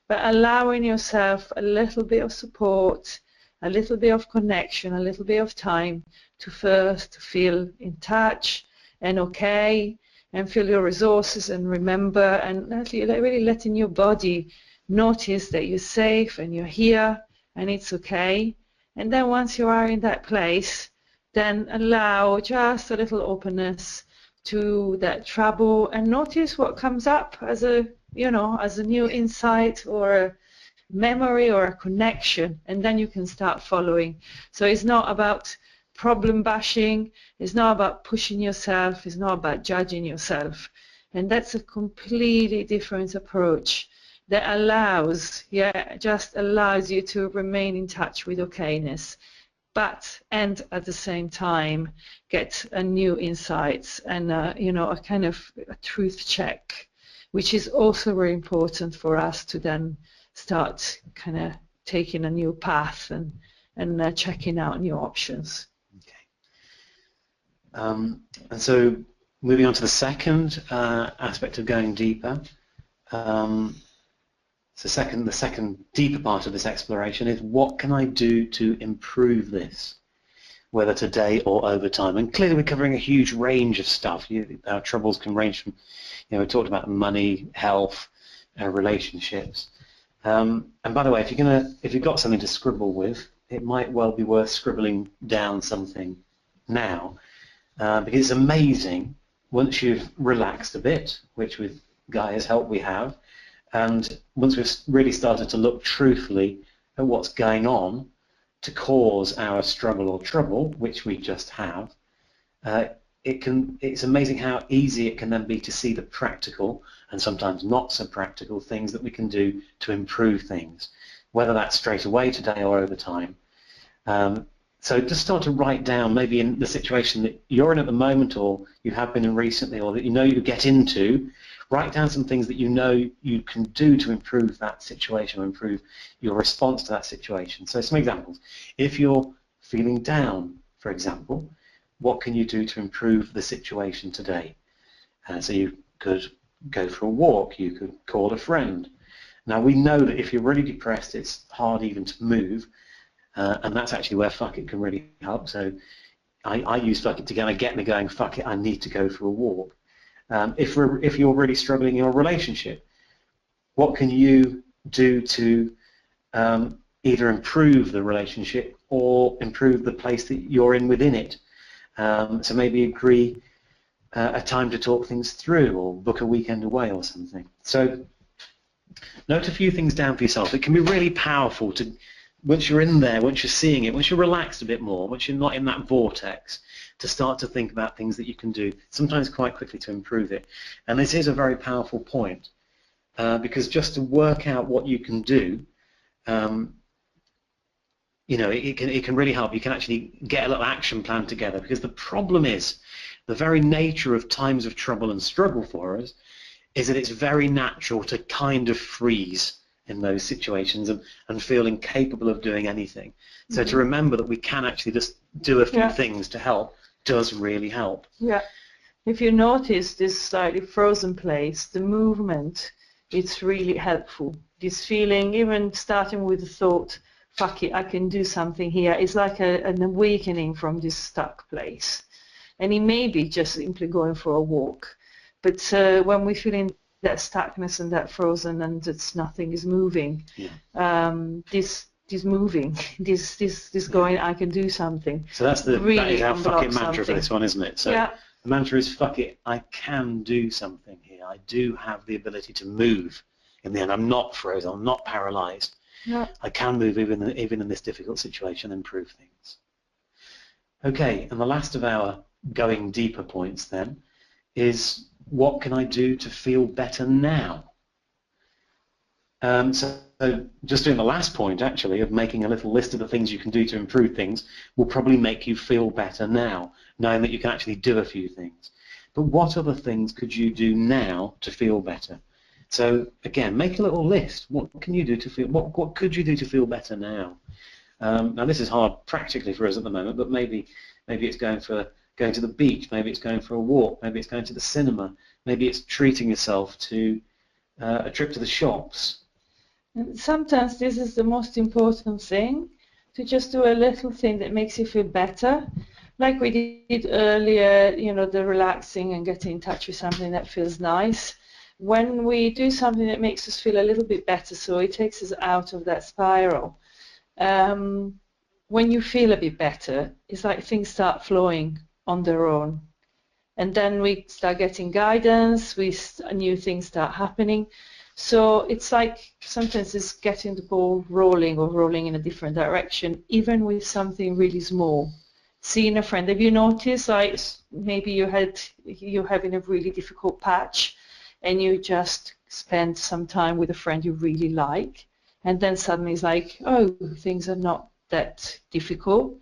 but allowing yourself a little bit of support, a little bit of connection, a little bit of time to first feel in touch and okay, and feel your resources and remember, and really letting your body notice that you're safe and you're here and it's okay. And then once you are in that place, then allow just a little openness to that trouble and notice what comes up as a new insight or a memory or a connection, and then you can start following. So it's not about problem bashing, it's not about pushing yourself, it's not about judging yourself. And that's a completely different approach that allows you to remain in touch with okayness, and at the same time get a new insights and a kind of a truth check, which is also very important for us to then start kind of taking a new path and checking out new options. Okay. And so moving on to the second aspect of going deeper. So the second deeper part of this exploration is, what can I do to improve this, whether today or over time? And clearly we're covering a huge range of stuff. Our troubles can range from, we talked about money, health, relationships. And by the way, if you've got something to scribble with, it might well be worth scribbling down something now, because it's amazing once you've relaxed a bit, which with Gaia's help we have, and once we've really started to look truthfully at what's going on to cause our struggle or trouble, which we just have, it's amazing how easy it can then be to see the practical and sometimes not so practical things that we can do to improve things, whether that's straight away today or over time. So just start to write down, maybe in the situation that you're in at the moment or you have been in recently or that you know you get into, write down some things that you know you can do to improve that situation or improve your response to that situation. So some examples. If you're feeling down, for example, what can you do to improve the situation today? So you could go for a walk, you could call a friend. Now we know that if you're really depressed, it's hard even to move, and that's actually where fuck it can really help. So I use fuck it to kind of get me going, fuck it, I need to go for a walk. If you're really struggling in your relationship, what can you do to either improve the relationship or improve the place that you're in within it? So maybe agree a time to talk things through or book a weekend away or something. So note a few things down for yourself. It can be really powerful to, once you're in there, once you're seeing it, once you're relaxed a bit more, once you're not in that vortex, to start to think about things that you can do, sometimes quite quickly, to improve it. And this is a very powerful point, because just to work out what you can do, you know, it can really help. You can actually get a little action plan together, because the problem is, the very nature of times of trouble and struggle for us is that it's very natural to kind of freeze in those situations and feel incapable of doing anything. So to remember that we can actually just do a few things to help does really help. Yeah. If you notice this slightly frozen place, the movement, it's really helpful. This feeling, even starting with the thought, fuck it, I can do something here, it's like an awakening from this stuck place. And it may be just simply going for a walk. But when we feel in that stuckness and that frozen and that nothing is moving, this moving, this going, I can do something. So that is our fuck it mantra for this one, isn't it? So the mantra is fuck it, I can do something here. I do have the ability to move. In the end, I'm not frozen, I'm not paralyzed. Yeah. I can move even in this difficult situation and improve things. Okay, and the last of our going deeper points then is, what can I do to feel better now? So just doing the last point, actually, of making a little list of the things you can do to improve things will probably make you feel better now, knowing that you can actually do a few things. But what other things could you do now to feel better? So again, make a little list. What can you do to feel? What could you do to feel better now? Now this is hard practically for us at the moment, but maybe it's going to the beach, maybe it's going for a walk, maybe it's going to the cinema, maybe it's treating yourself to a trip to the shops. And sometimes this is the most important thing, to just do a little thing that makes you feel better. Like we did earlier, you know, the relaxing and getting in touch with something that feels nice. When we do something that makes us feel a little bit better, so it takes us out of that spiral, when you feel a bit better, it's like things start flowing on their own. And then we start getting guidance, new things start happening. So it's like sometimes it's getting the ball rolling or rolling in a different direction, even with something really small. Seeing a friend, have you noticed, like maybe you're having a really difficult patch and you just spend some time with a friend you really like, and then suddenly it's like, oh, things are not that difficult.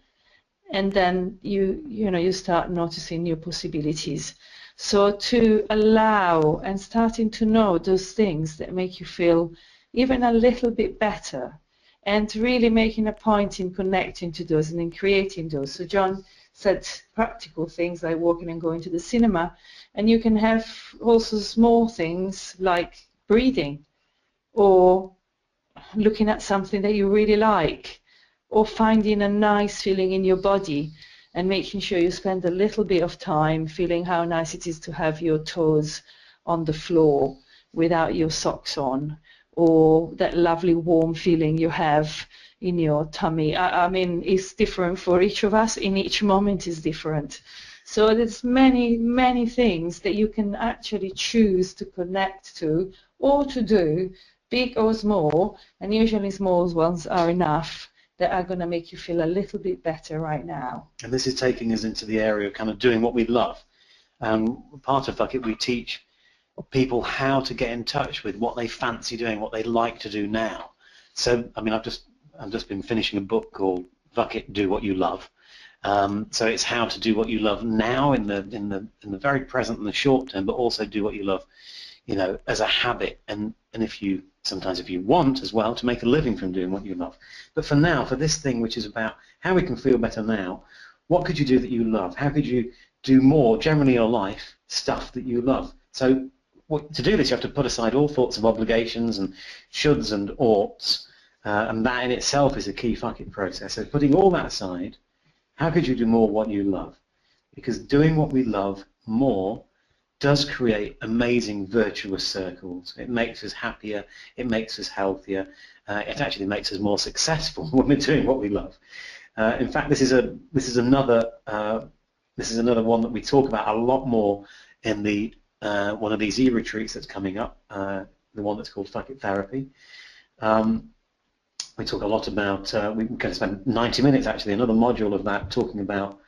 And then you start noticing new possibilities. So to allow and starting to know those things that make you feel even a little bit better, and really making a point in connecting to those and in creating those. So John said practical things like walking and going to the cinema, and you can have also small things like breathing, or looking at something that you really like, or finding a nice feeling in your body and making sure you spend a little bit of time feeling how nice it is to have your toes on the floor without your socks on, or that lovely warm feeling you have in your tummy. I mean, it's different for each of us. In each moment is different. So there's many things that you can actually choose to connect to or to do, big or small, and usually small ones are enough, that are going to make you feel a little bit better right now. And this is taking us into the area of kind of doing what we love. Part of Fuck It, we teach people how to get in touch with what they fancy doing, what they like to do now. So, I mean, I've just been finishing a book called Fuck It, Do What You Love. So it's how to do what you love now in the very present and the short term, but also do what you love, you know, as a habit, and if you sometimes, if you want as well, to make a living from doing what you love. But for now, for this thing which is about how we can feel better now, what could you do that you love? How could you do more, generally in your life, stuff that you love? So to do this, you have to put aside all thoughts of obligations and shoulds and oughts, and that in itself is a key Fuck It process. So putting all that aside, how could you do more what you love? Because doing what we love more does create amazing virtuous circles. It makes us happier, it makes us healthier, it actually makes us more successful when we're doing what we love. In fact, this is another one that we talk about a lot more in the one of these e-retreats that's coming up, the one that's called Fuck It Therapy. We talk a lot about, we're going to spend 90 minutes actually, another module of that, talking about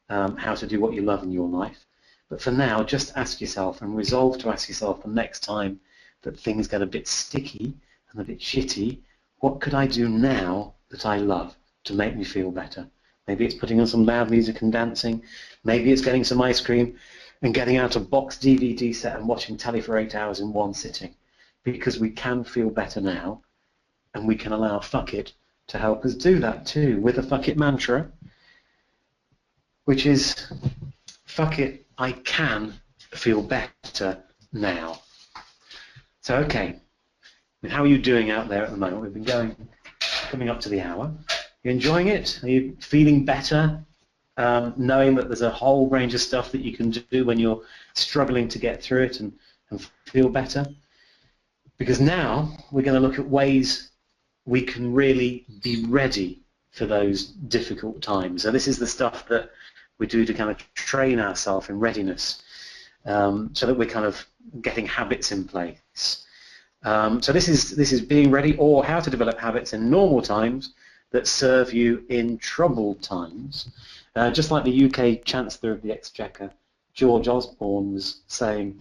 how to do what you love in your life. But for now, just ask yourself and resolve to ask yourself the next time that things get a bit sticky and a bit shitty, what could I do now that I love to make me feel better? Maybe it's putting on some loud music and dancing. Maybe it's getting some ice cream and getting out a box DVD set and watching telly for 8 hours in one sitting. Because we can feel better now, and we can allow Fuck It to help us do that too, with a Fuck It mantra, which is, fuck it, I can feel better now. So, okay, how are you doing out there at the moment? We've been coming up to the hour. You enjoying it? Are you feeling better, knowing that there's a whole range of stuff that you can do when you're struggling to get through it and feel better? Because now we're going to look at ways we can really be ready for those difficult times. So this is the stuff that we do to kind of train ourselves in readiness, so that we're kind of getting habits in place. So this is being ready, or how to develop habits in normal times that serve you in troubled times. Just like the UK Chancellor of the Exchequer, George Osborne, was saying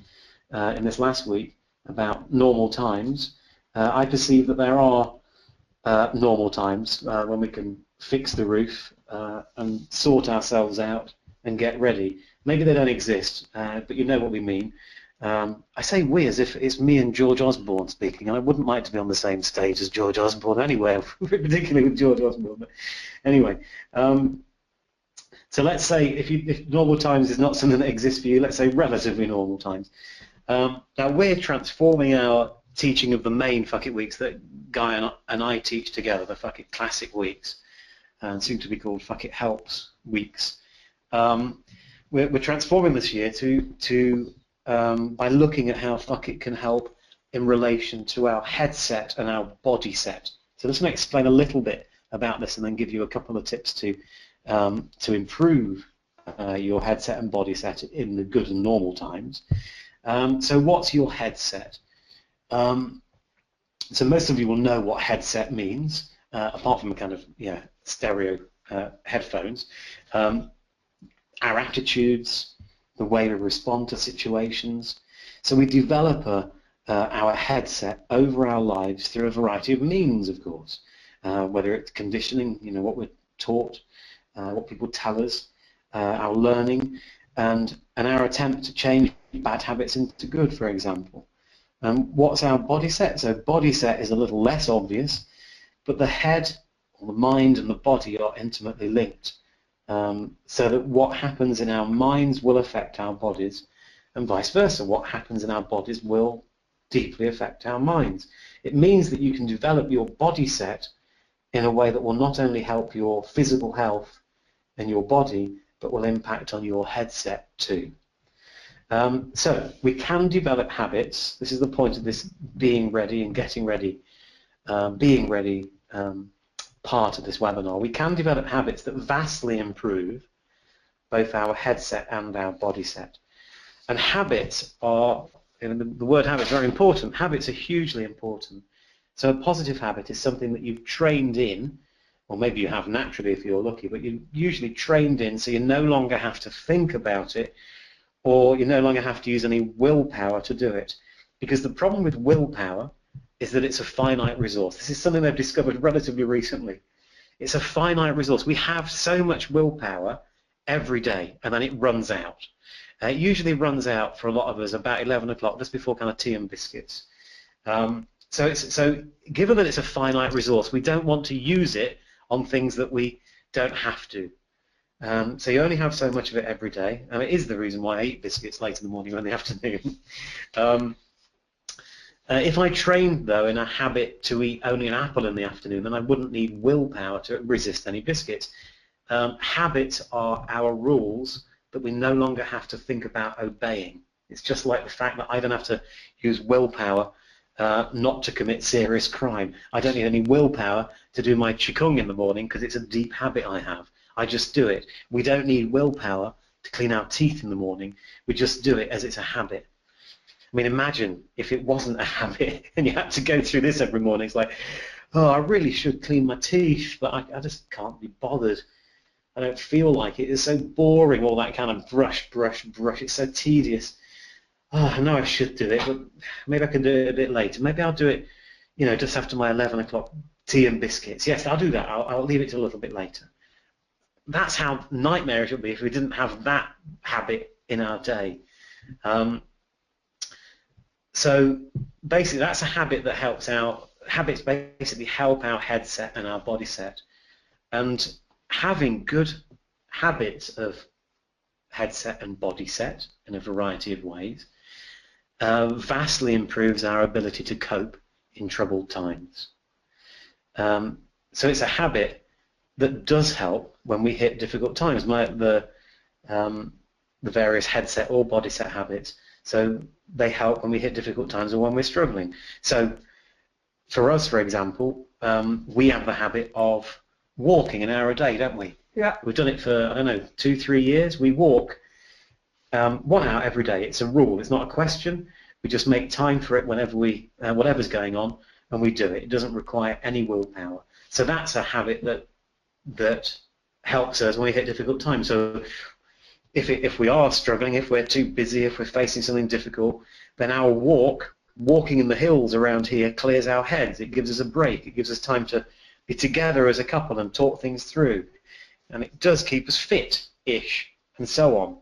in this last week about normal times, I perceive that there are normal times when we can fix the roof and sort ourselves out and get ready. Maybe they don't exist, but you know what we mean. I say we as if it's me and George Osborne speaking, and I wouldn't like to be on the same stage as George Osborne anywhere, particularly with George Osborne. But anyway, so let's say if normal times is not something that exists for you, let's say relatively normal times. Now we're transforming our teaching of the main Fuck It weeks that Gaia and I teach together, the Fuck It Classic weeks, and soon to be called Fuck It Helps weeks. We're transforming this year to by looking at how Fuck It can help in relation to our headset and our body set. So just going to explain a little bit about this and then give you a couple of tips to improve your headset and body set in the good and normal times. So what's your headset? So most of you will know what headset means, apart from kind of stereo headphones. Our attitudes, the way we respond to situations. So we develop our headset over our lives through a variety of means, of course, whether it's conditioning, what we're taught, what people tell us, our learning, and our attempt to change bad habits into good, for example. What's our body set? So body set is a little less obvious, but the head, or the mind, and the body are intimately linked. So that what happens in our minds will affect our bodies, and vice versa. What happens in our bodies will deeply affect our minds. It means that you can develop your body set in a way that will not only help your physical health and your body, but will impact on your headset too. So we can develop habits. This is the point of this being ready and getting ready, being ready part of this webinar. We can develop habits that vastly improve both our headset and our body set. And habits are, the word habit is very important. Habits are hugely important. So a positive habit is something that you've trained in, or maybe you have naturally if you're lucky, but you're usually trained in so you no longer have to think about it, or you no longer have to use any willpower to do it. Because the problem with willpower is that it's a finite resource. This is something they've discovered relatively recently. It's a finite resource. We have so much willpower every day, and then it runs out. It usually runs out for a lot of us about 11 o'clock, just before kind of tea and biscuits. So given that it's a finite resource, we don't want to use it on things that we don't have to. So you only have so much of it every day, and it is the reason why I eat biscuits late in the morning or in the afternoon. If I trained, though, in a habit to eat only an apple in the afternoon, then I wouldn't need willpower to resist any biscuits. Habits are our rules that we no longer have to think about obeying. It's just like the fact that I don't have to use willpower not to commit serious crime. I don't need any willpower to do my qigong in the morning because it's a deep habit I have. I just do it. We don't need willpower to clean our teeth in the morning. We just do it as it's a habit. I mean, imagine if it wasn't a habit and you had to go through this every morning. It's like, oh, I really should clean my teeth, but I just can't be bothered. I don't feel like it. It's so boring, all that kind of brush. It's so tedious. Oh, I know I should do it, but maybe I can do it a bit later. Maybe I'll do it, just after my 11 o'clock tea and biscuits. Yes, I'll do that. I'll leave it till a little bit later. That's how nightmarish it would be if we didn't have that habit in our day. So basically, that's a habit that helps out. Habits basically help our headset and our body set. And having good habits of headset and body set in a variety of ways vastly improves our ability to cope in troubled times. So it's a habit that does help when we hit difficult times, like the various headset or body set habits. So they help when we hit difficult times or when we're struggling. So for us, for example, we have the habit of walking an hour a day, don't we? Yeah. We've done it for, I don't know, 2-3 years. We walk 1 hour every day. It's a rule. It's not a question. We just make time for it whenever whatever's going on, and we do it. It doesn't require any willpower. So that's a habit that helps us when we hit difficult times. So if we are struggling, if we're too busy, if we're facing something difficult, then our walking in the hills around here clears our heads. It gives us a break. It gives us time to be together as a couple and talk things through. And it does keep us fit-ish, and so on.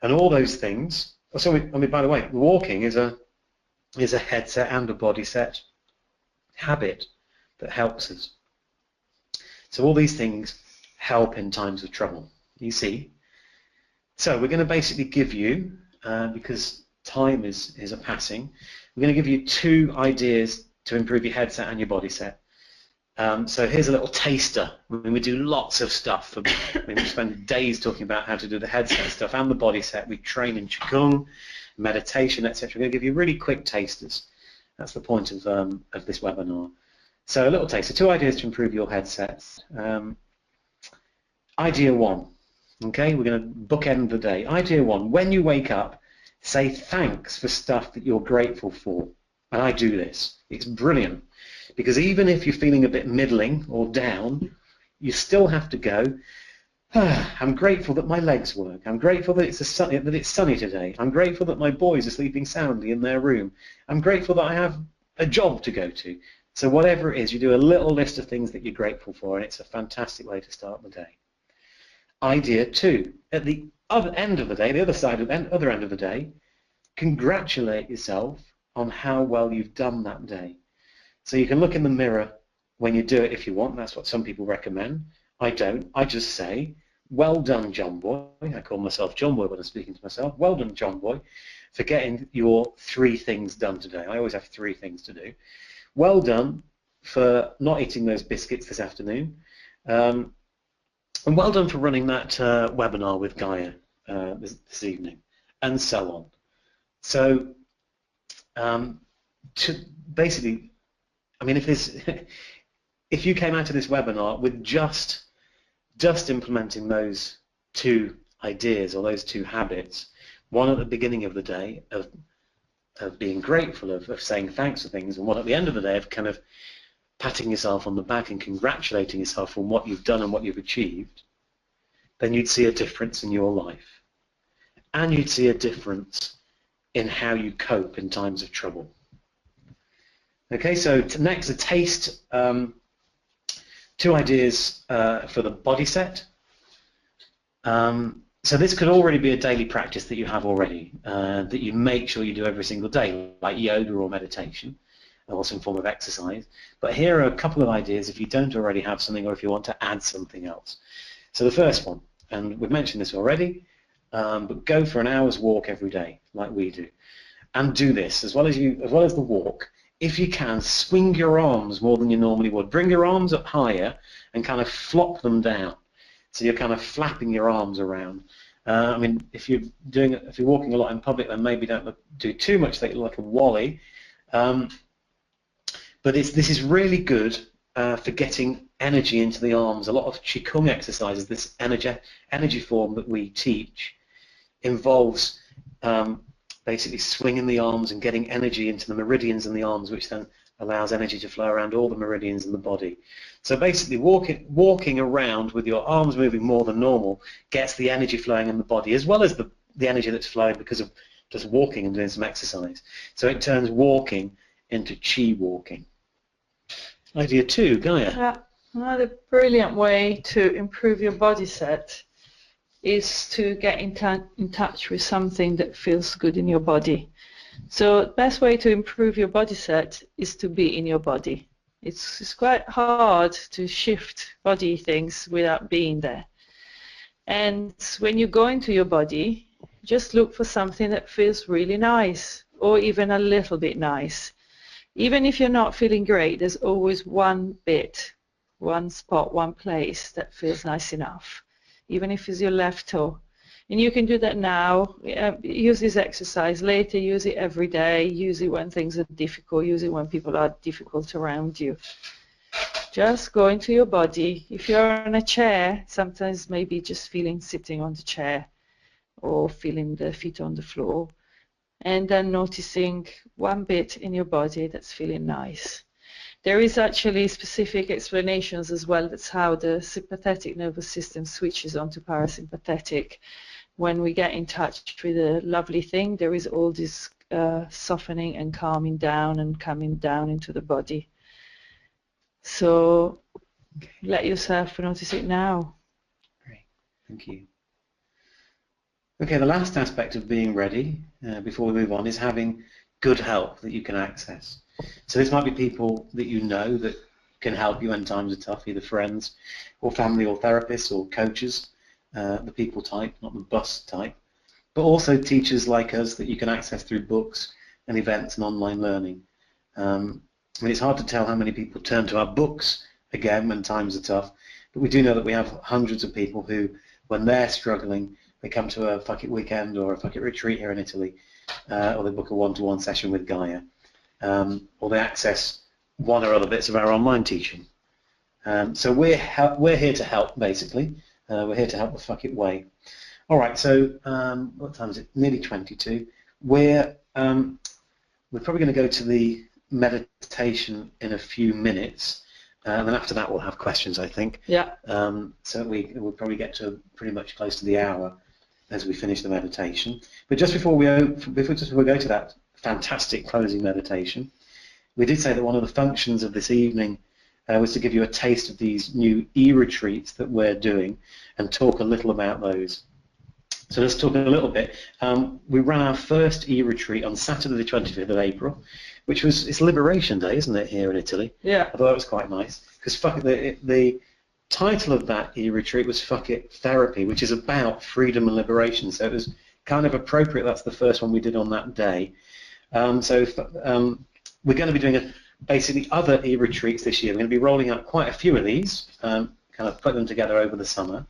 And all those things. So, I mean, by the way, walking is a headset and a body set habit that helps us. So all these things help in times of trouble, you see. So we're going to basically give you, because time is a passing, we're going to give you 2 ideas to improve your headset and your body set. So here's a little taster. I mean, we do lots of stuff. We spend days talking about how to do the headset stuff and the body set. We train in qigong, meditation, etc. We're going to give you really quick tasters. That's the point of this webinar. So a little taster. 2 ideas to improve your headsets. Idea 1. Okay, we're going to bookend the day. Idea 1. When you wake up, say thanks for stuff that you're grateful for. And I do this. It's brilliant. Because even if you're feeling a bit middling or down, you still have to go, I'm grateful that my legs work. I'm grateful that it's sunny today. I'm grateful that my boys are sleeping soundly in their room. I'm grateful that I have a job to go to. So whatever it is, you do a little list of things that you're grateful for, and it's a fantastic way to start the day. Idea 2. At the other end of the day, the other end of the day, congratulate yourself on how well you've done that day. So you can look in the mirror when you do it if you want. That's what some people recommend. I don't. I just say, well done, John Boy. I call myself John Boy when I'm speaking to myself. Well done, John Boy, for getting your 3 things done today. I always have 3 things to do. Well done for not eating those biscuits this afternoon. And well done for running that webinar with Gaia this evening, and so on. So basically, I mean, if you came out of this webinar with just implementing those two ideas or those two habits, one at the beginning of the day of being grateful, of saying thanks for things, and one at the end of the day of kind of patting yourself on the back and congratulating yourself on what you've done and what you've achieved, then you'd see a difference in your life. And you'd see a difference in how you cope in times of trouble. Okay, so next, a taste. Two ideas for the body set. So this could already be a daily practice that you have already, that you make sure you do every single day, like yoga or meditation, or some form of exercise. But here are a couple of ideas if you don't already have something or if you want to add something else. So the first one, and we've mentioned this already, but go for an hour's walk every day, like we do. And do this, as well as the walk. If you can, swing your arms more than you normally would. Bring your arms up higher and kind of flop them down. So you're kind of flapping your arms around. I mean, if you're walking a lot in public, then maybe don't do too much. They look like a wally. But this is really good for getting energy into the arms. A lot of Qigong exercises, this energy form that we teach, involves basically swinging the arms and getting energy into the meridians in the arms, which then allows energy to flow around all the meridians in the body. So basically walking around with your arms moving more than normal gets the energy flowing in the body, as well as the energy that's flowing because of just walking and doing some exercise. So it turns walking into Qi walking. Idea 2, Gaia. Yeah, another brilliant way to improve your body set is to get in touch with something that feels good in your body. So the best way to improve your body set is to be in your body. It's quite hard to shift body things without being there. And when you go into your body, just look for something that feels really nice, or even a little bit nice. Even if you're not feeling great, there's always one bit, one spot, one place that feels nice enough, even if it's your left toe. And you can do that now. Use this exercise later, use it every day, use it when things are difficult, use it when people are difficult around you. Just go into your body. If you're on a chair, sometimes maybe just feeling sitting on the chair or feeling the feet on the floor, and then noticing one bit in your body that's feeling nice. There is actually specific explanations as well. That's how the sympathetic nervous system switches onto parasympathetic. When we get in touch with a lovely thing, there is all this softening and calming down and coming down into the body. So let yourself notice it now. Great, thank you. Okay, the last aspect of being ready, before we move on, is having good help that you can access. So this might be people that you know that can help you when times are tough, either friends or family or therapists or coaches, the people type, not the bus type, but also teachers like us that you can access through books and events and online learning. I mean, it's hard to tell how many people turn to our books again when times are tough, but we do know that we have hundreds of people who, when they're struggling, they come to a Fuck It weekend or a Fuck It retreat here in Italy, or they book a one-to-one session with Gaia, or they access one or other bits of our online teaching. So we're here to help, basically. We're here to help the Fuck It way. All right, so what time is it? Nearly 22. We're probably going to go to the meditation in a few minutes, and then after that we'll have questions, I think. Yeah. So we'll probably get to pretty much close to the hour as we finish the meditation. But just before we go to that fantastic closing meditation, we did say that one of the functions of this evening was to give you a taste of these new e-retreats that we're doing and talk a little about those. So let's talk a little bit. We ran our first e-retreat on Saturday the 25th of April, which it's Liberation Day, isn't it, here in Italy? Yeah. I thought it was quite nice, because the title of that e-retreat was Fuck It Therapy, which is about freedom and liberation, so it was kind of appropriate. That's the first one we did on that day. We're going to be doing basically other e-retreats this year. We're going to be rolling out quite a few of these, kind of put them together over the summer.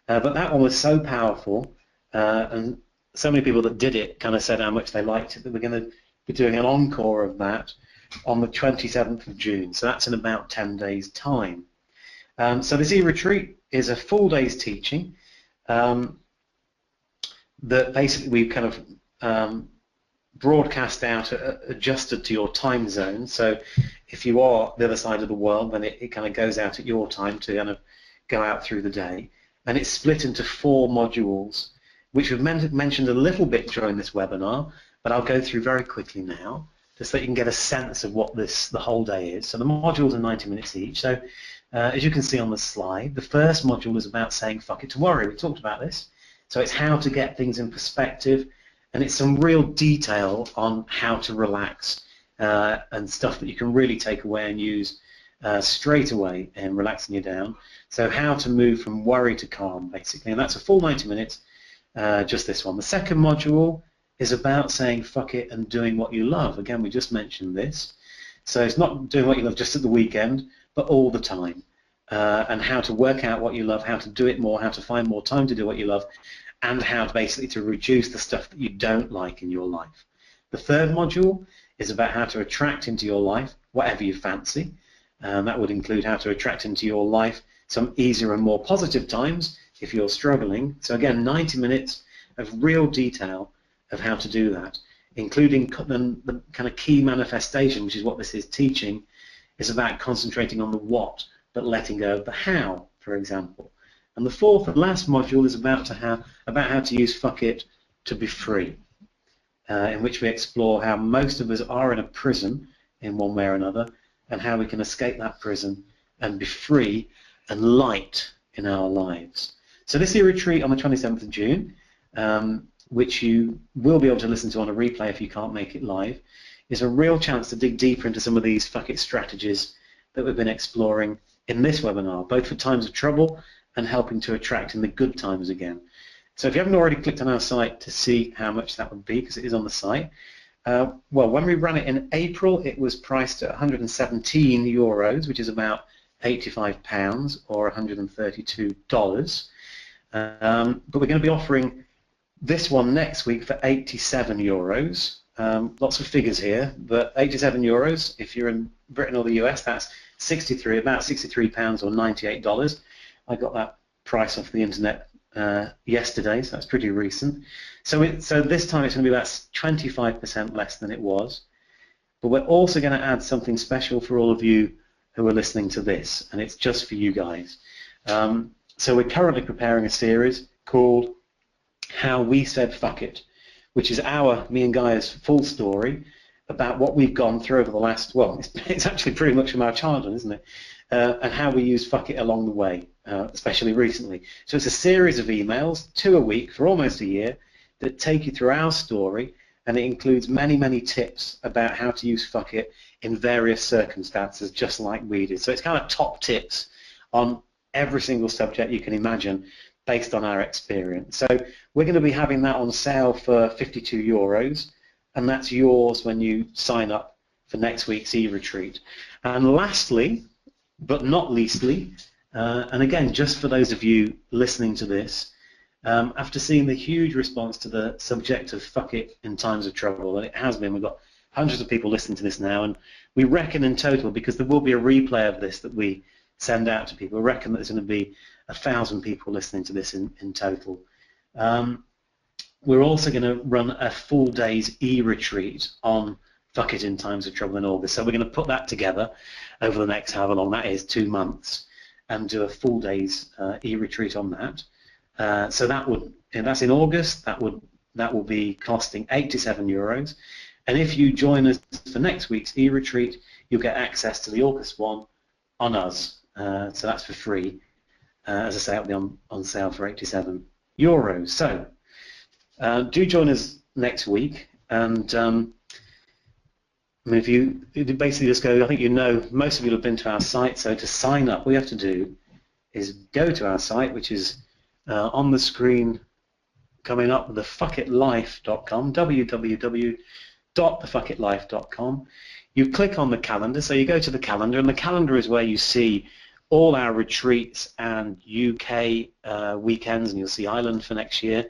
But that one was so powerful, and so many people that did it kind of said how much they liked it, that we're going to be doing an encore of that on the 27th of June. So that's in about 10 days' time. So this e-retreat is a full day's teaching. that basically we kind of broadcast out adjusted to your time zone. So if you are the other side of the world, then it kind of goes out at your time to kind of go out through the day. And it's split into 4 modules, which we've mentioned a little bit during this webinar, but I'll go through very quickly now, just so you can get a sense of what the whole day is. So the modules are 90 minutes each. So as you can see on the slide, the first module is about saying fuck it to worry. We talked about this. So it's how to get things in perspective, and it's some real detail on how to relax and stuff that you can really take away and use straight away in relaxing you down. So how to move from worry to calm, basically, and that's a full 90 minutes, just this one. The second module is about saying fuck it and doing what you love. Again, we just mentioned this. So it's not doing what you love just at the weekend, but all the time, and how to work out what you love, how to do it more, how to find more time to do what you love, and how basically to reduce the stuff that you don't like in your life. The third module is about how to attract into your life whatever you fancy. That would include how to attract into your life some easier and more positive times if you're struggling. So again, 90 minutes of real detail of how to do that, including the kind of key manifestation, which is what this is teaching, is about concentrating on the what, but letting go of the how, for example. And the fourth and last module is about how to use fuck it to be free, in which we explore how most of us are in a prison in one way or another, and how we can escape that prison and be free and light in our lives. So this e-retreat on the 27th of June, which you will be able to listen to on a replay if you can't make it live, is a real chance to dig deeper into some of these fuck it strategies that we've been exploring in this webinar, both for times of trouble and helping to attract in the good times again. So if you haven't already clicked on our site to see how much that would be, because it is on the site, well, when we ran it in April, it was priced at 117 euros, which is about £85 or $132. But we're going to be offering this one next week for 87 euros. Lots of figures here, but 87 euros, if you're in Britain or the US, that's about £63 or $98. I got that price off the internet yesterday, so that's pretty recent. So this time it's going to be about 25% less than it was. But we're also going to add something special for all of you who are listening to this, and it's just for you guys. So we're currently preparing a series called How We Said Fuck It, which is me and Gaia's full story about what we've gone through over the last, well, it's actually pretty much from our childhood, isn't it? And how we use fuck it along the way, especially recently. So it's a series of emails, 2 a week for almost a year, that take you through our story, and it includes many, many tips about how to use fuck it in various circumstances, just like we did. So it's kind of top tips on every single subject you can imagine based on our experience. So we're going to be having that on sale for 52 euros, and that's yours when you sign up for next week's e-retreat. And lastly, but not leastly, and again, just for those of you listening to this, after seeing the huge response to the subject of fuck it in times of trouble, and it has been, we've got hundreds of people listening to this now, and we reckon in total, because there will be a replay of this that we send out to people, we reckon that there's going to be 1,000 people listening to this in total. We're also going to run a full day's e-retreat on fuck it in times of trouble in August. So we're going to put that together over the next however long that is, 2 months, and do a full day's e-retreat on that. So that's in August. That will be costing 87 euros. And if you join us for next week's e-retreat, you'll get access to the August one on us. So that's for free. As I say, it'll be on sale for 87 euros. So do join us next week, and I mean, if you basically just go, I think most of you have been to our site, so to sign up, all you have to do is go to our site, which is on the screen coming up, thefuckitlife.com, www.thefuckitlife.com. You click on the calendar, so you go to the calendar, and the calendar is where you see all our retreats and UK weekends, and you'll see Ireland for next year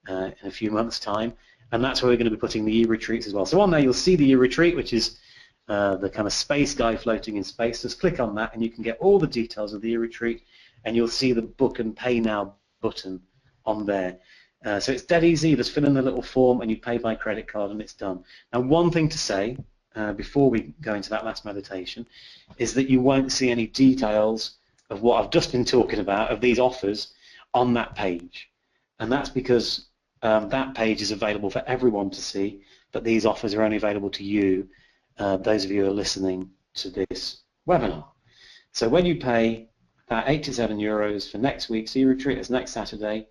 in a few months' time, and that's where we're going to be putting the e-retreats as well. So on there you'll see the e-retreat, which is the kind of space guy floating in space. Just click on that and you can get all the details of the e-retreat, and you'll see the book and pay now button on there. So it's dead easy. You just fill in the little form and you pay by credit card and it's done. Now, one thing to say before we go into that last meditation is that you won't see any details of what I've just been talking about, of these offers, on that page. And that's because that page is available for everyone to see, but these offers are only available to you, those of you who are listening to this webinar. So when you pay that €87 for next week's e-retreat, it's next Saturday,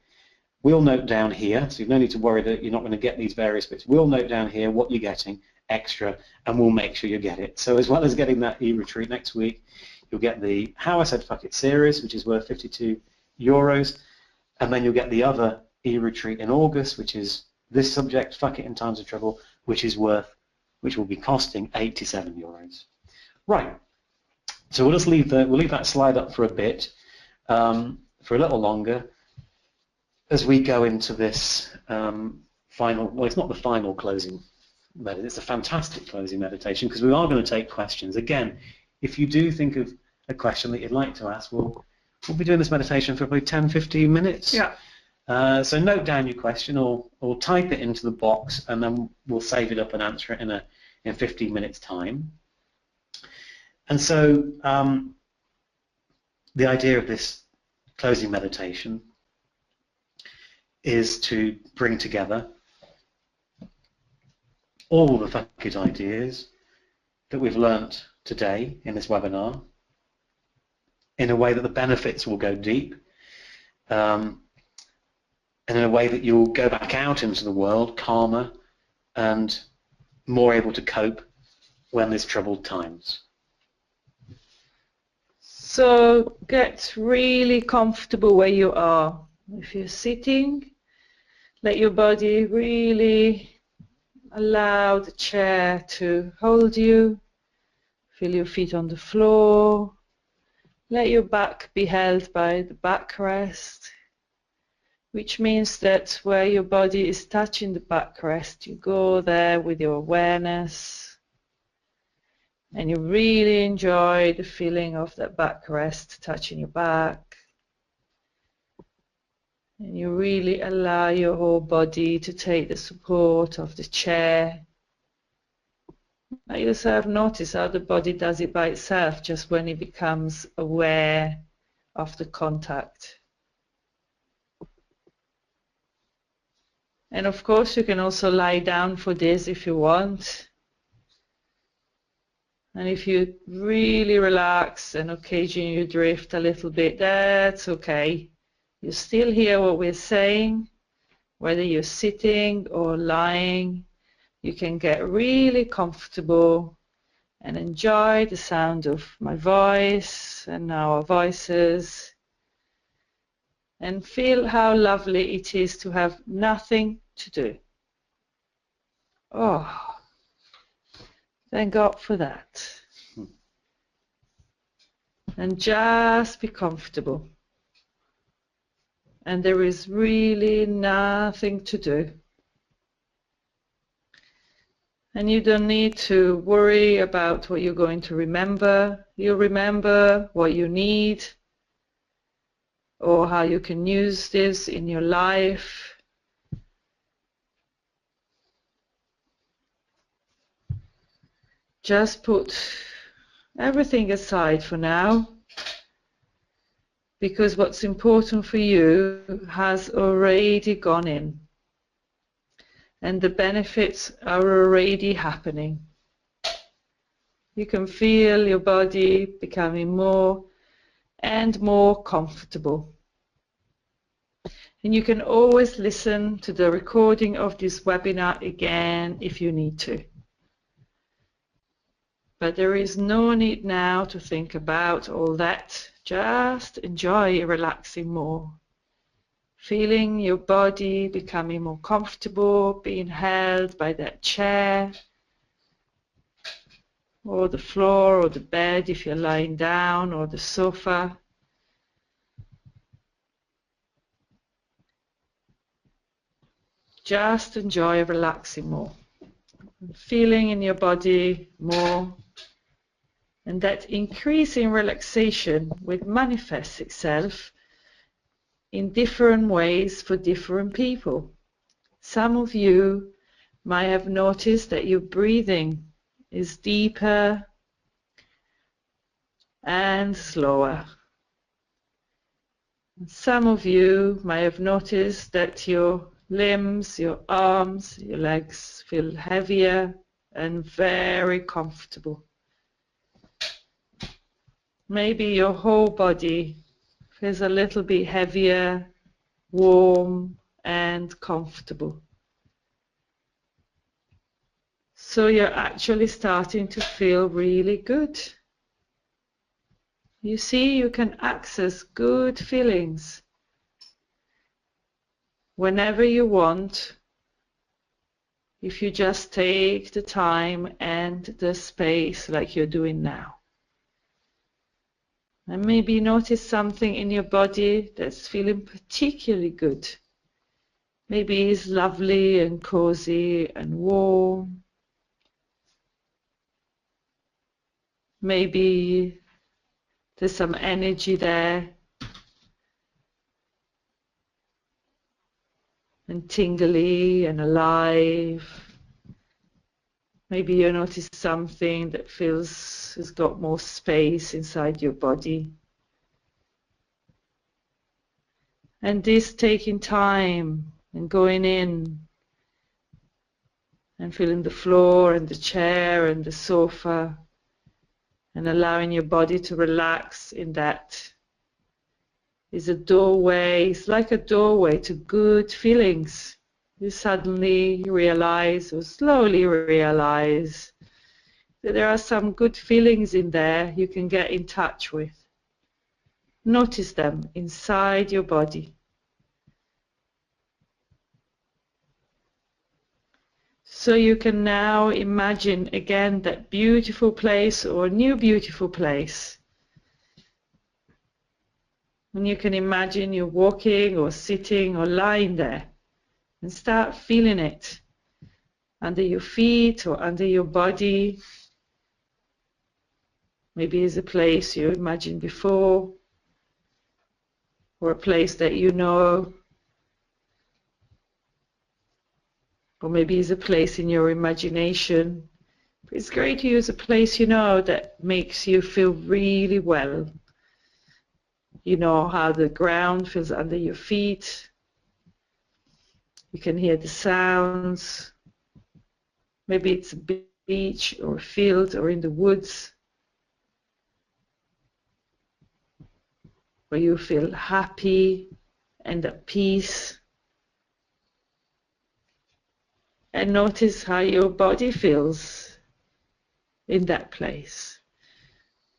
we'll note down here, so you've no need to worry that you're not going to get these various bits. We'll note down here what you're getting extra, and we'll make sure you get it. So as well as getting that e-retreat next week, you'll get the How I Said Fuck It series, which is worth €52, and then you'll get the other e-retreat in August, which is this subject, Fuck It in Times of Trouble, which will be costing €87. Right. So we'll just leave that slide up for a bit, for a little longer, as we go into this final. Well, it's not the final closing meditation. It's a fantastic closing meditation because we are going to take questions. Again, if you do think of a question that you'd like to ask, we'll be doing this meditation for probably 10-15 minutes. Yeah. So note down your question or type it into the box, and then we'll save it up and answer it in 15 minutes time. And so the idea of this closing meditation is to bring together all the fuck it ideas that we've learnt today in this webinar in a way that the benefits will go deep, and in a way that you'll go back out into the world calmer and more able to cope when there's troubled times. So get really comfortable where you are. If you're sitting, let your body really allow the chair to hold you. Feel your feet on the floor. Let your back be held by the backrest, which means that where your body is touching the backrest, you go there with your awareness, and you really enjoy the feeling of that backrest touching your back. And you really allow your whole body to take the support of the chair. Let yourself notice how the body does it by itself just when it becomes aware of the contact. And of course you can also lie down for this if you want. And if you really relax and occasionally you drift a little bit, that's okay. You still hear what we're saying, whether you're sitting or lying. You can get really comfortable and enjoy the sound of my voice and our voices, and feel how lovely it is to have nothing to do. Oh, thank God for that. And just be comfortable. And there is really nothing to do. And you don't need to worry about what you're going to remember. You'll remember what you need or how you can use this in your life. Just put everything aside for now, because what's important for you has already gone in. And the benefits are already happening. You can feel your body becoming more and more comfortable. And you can always listen to the recording of this webinar again if you need to. But there is no need now to think about all that. Just enjoy relaxing more. Feeling your body becoming more comfortable, being held by that chair, or the floor, or the bed if you're lying down, or the sofa. Just enjoy relaxing more. Feeling in your body more. And that increasing relaxation will manifest itself in different ways for different people. Some of you might have noticed that your breathing is deeper and slower. Some of you might have noticed that your limbs, your arms, your legs feel heavier and very comfortable. Maybe your whole body feels a little bit heavier, warm and comfortable. So you're actually starting to feel really good. You see, you can access good feelings whenever you want, if you just take the time and the space like you're doing now. And maybe notice something in your body that's feeling particularly good. Maybe it's lovely and cozy and warm. Maybe there's some energy there and tingly and alive. Maybe you notice something that feels has got more space inside your body. And this taking time and going in and feeling the floor and the chair and the sofa and allowing your body to relax in that is a doorway. It's like a doorway to good feelings. You suddenly realize or slowly realize that there are some good feelings in there you can get in touch with. Notice them inside your body. So you can now imagine again that beautiful place or a new beautiful place. And you can imagine you're walking or sitting or lying there and start feeling it under your feet or under your body. Maybe it's a place you imagined before or a place that you know. Or maybe it's a place in your imagination. It's great to use a place you know that makes you feel really well. You know how the ground feels under your feet. You can hear the sounds. Maybe it's a beach or a field or in the woods where you feel happy and at peace. And notice how your body feels in that place.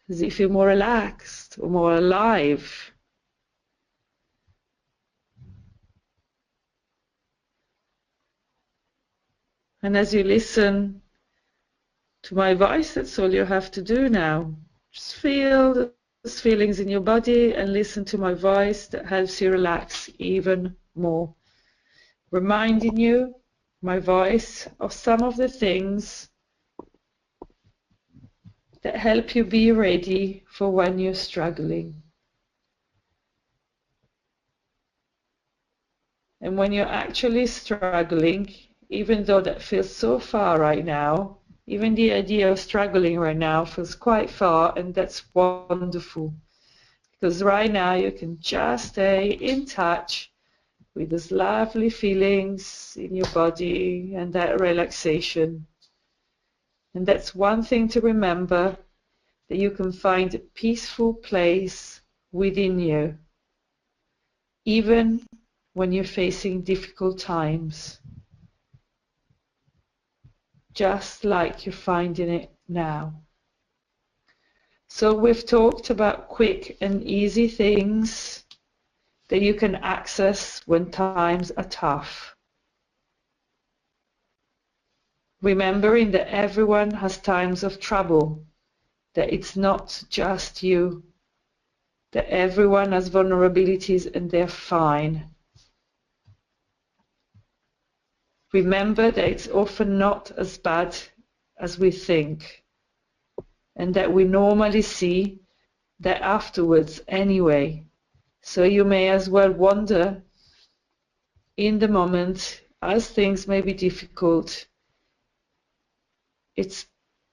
Does it feel more relaxed or more alive? And as you listen to my voice, that's all you have to do now. Just feel those feelings in your body and listen to my voice that helps you relax even more. Reminding you, my voice, of some of the things that help you be ready for when you're struggling. And when you're actually struggling, even though that feels so far right now, even the idea of struggling right now feels quite far, and that's wonderful. Because right now you can just stay in touch with those lovely feelings in your body and that relaxation. And that's one thing to remember, that you can find a peaceful place within you, even when you're facing difficult times, just like you're finding it now. So we've talked about quick and easy things that you can access when times are tough. Remembering that everyone has times of trouble, that it's not just you, that everyone has vulnerabilities and they're fine. Remember that it's often not as bad as we think, and that we normally see that afterwards anyway, So you may as well wonder in the moment, as things may be difficult, it's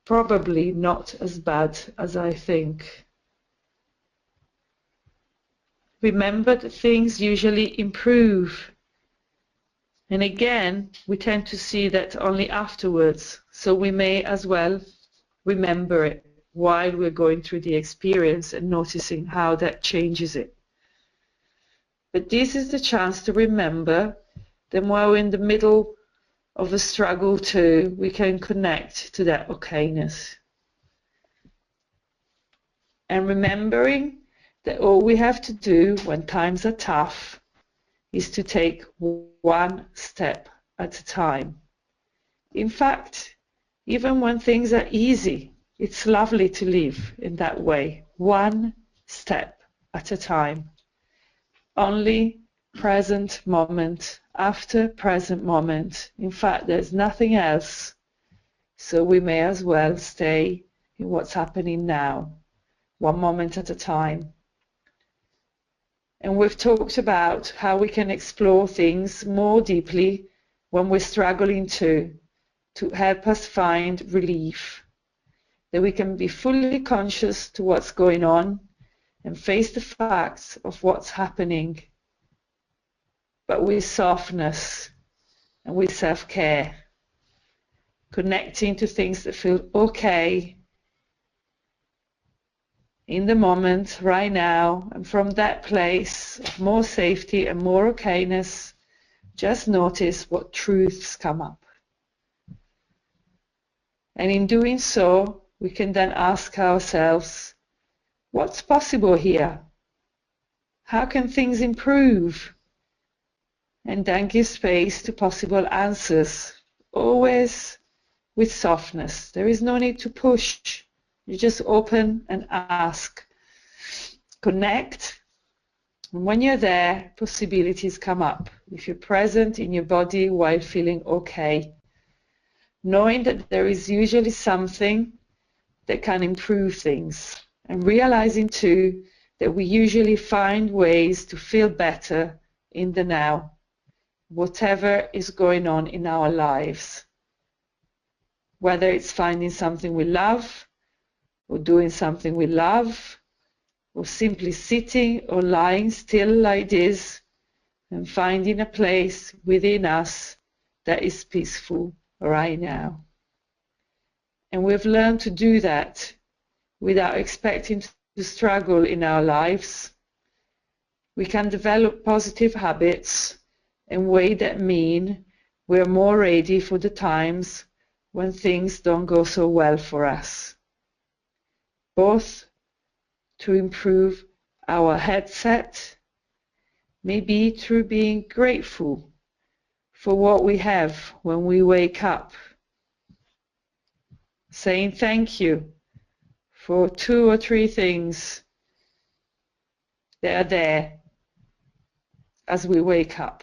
probably not as bad as I think. Remember that things usually improve. And again, we tend to see that only afterwards. So we may as well remember it while we're going through the experience and noticing how that changes it. But this is the chance to remember that while we're in the middle of a struggle too, we can connect to that okayness. And remembering that all we have to do when times are tough is to take one step at a time. In fact, even when things are easy, it's lovely to live in that way, one step at a time. Only present moment after present moment. In fact, there's nothing else. So we may as well stay in what's happening now, one moment at a time. And we've talked about how we can explore things more deeply when we're struggling to help us find relief. That we can be fully conscious to what's going on and face the facts of what's happening, but with softness and with self-care, connecting to things that feel okay in the moment, right now, and from that place of more safety and more okayness, just notice what truths come up. And in doing so, we can then ask ourselves, what's possible here? How can things improve? And then give space to possible answers, always with softness. There is no need to push. You just open and ask. Connect. And when you're there, possibilities come up. If you're present in your body while feeling okay, knowing that there is usually something that can improve things, and realizing too that we usually find ways to feel better in the now, whatever is going on in our lives. Whether it's finding something we love, or doing something we love, or simply sitting or lying still like this and finding a place within us that is peaceful right now. And we've learned to do that without expecting to struggle in our lives. We can develop positive habits in ways that mean we're more ready for the times when things don't go so well for us, both to improve our headset, maybe through being grateful for what we have when we wake up, saying thank you for 2 or 3 things that are there as we wake up,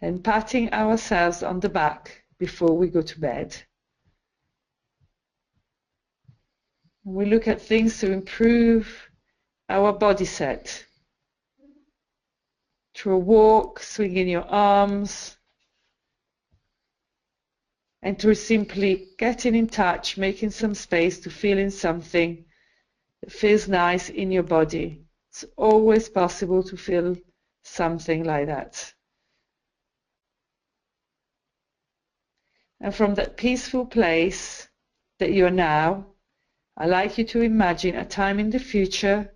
and patting ourselves on the back before we go to bed. We look at things to improve our body set. Through a walk, swinging your arms, and through simply getting in touch, making some space to feeling something that feels nice in your body. It's always possible to feel something like that. And from that peaceful place that you're now, I'd like you to imagine a time in the future,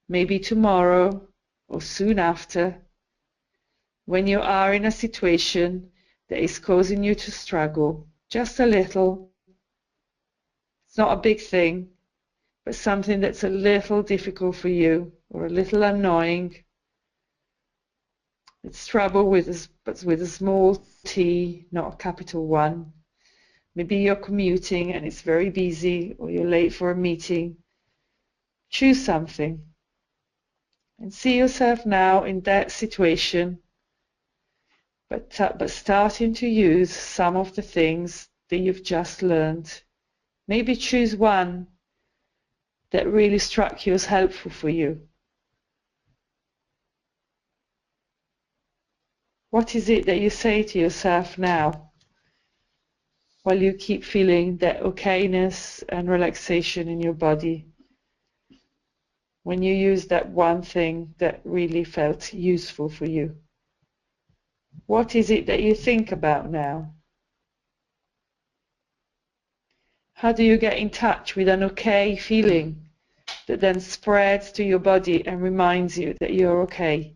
maybe tomorrow or soon after, when you are in a situation that is causing you to struggle, just a little. It's not a big thing, but something that's a little difficult for you or a little annoying. It's trouble with a small t, not a capital one. Maybe you're commuting and it's very busy, or you're late for a meeting. Choose something and see yourself now in that situation, but starting to use some of the things that you've just learned. Maybe choose one that really struck you as helpful for you. What is it that you say to yourself now while you keep feeling that okayness and relaxation in your body? When you use that one thing that really felt useful for you, what is it that you think about now? How do you get in touch with an okay feeling that then spreads to your body and reminds you that you're okay?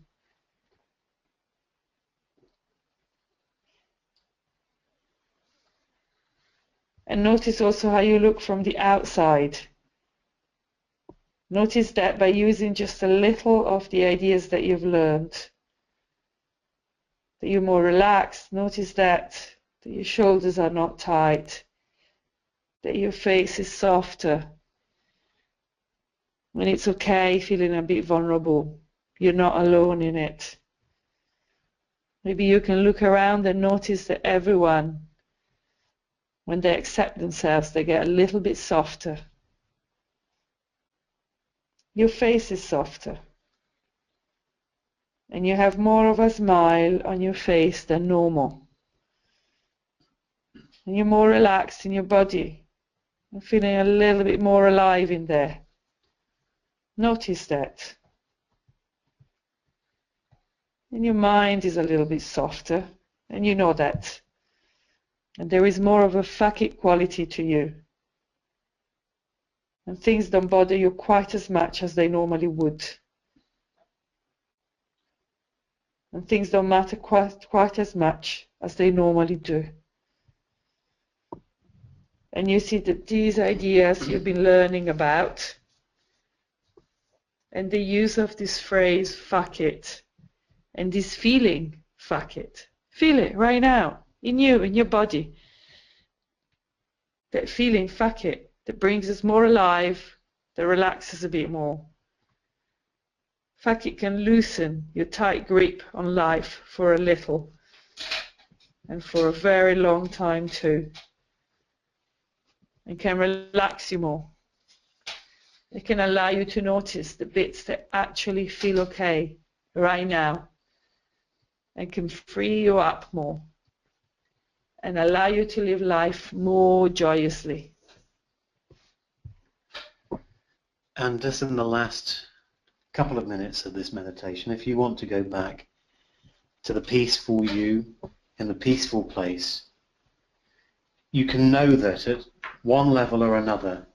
And notice also how you look from the outside. Notice that by using just a little of the ideas that you've learned, that you're more relaxed. Notice that your shoulders are not tight, that your face is softer. When it's okay feeling a bit vulnerable, you're not alone in it. Maybe you can look around and notice that everyone, when they accept themselves, they get a little bit softer. Your face is softer. And you have more of a smile on your face than normal. And you're more relaxed in your body. You're feeling a little bit more alive in there. Notice that. And your mind is a little bit softer, and you know that. And there is more of a fuck it quality to you. And things don't bother you quite as much as they normally would. And things don't matter quite as much as they normally do. And you see that these ideas you've been learning about, and the use of this phrase, fuck it, and this feeling, fuck it. Feel it right now, in you, in your body. That feeling, fuck it, that brings us more alive, that relaxes a bit more. Fuck it can loosen your tight grip on life for a little, and for a very long time too. It can relax you more. It can allow you to notice the bits that actually feel okay right now, and can free you up more and allow you to live life more joyously. And just in the last couple of minutes of this meditation, if you want to go back to the peaceful you in the peaceful place, you can know that at one level or another,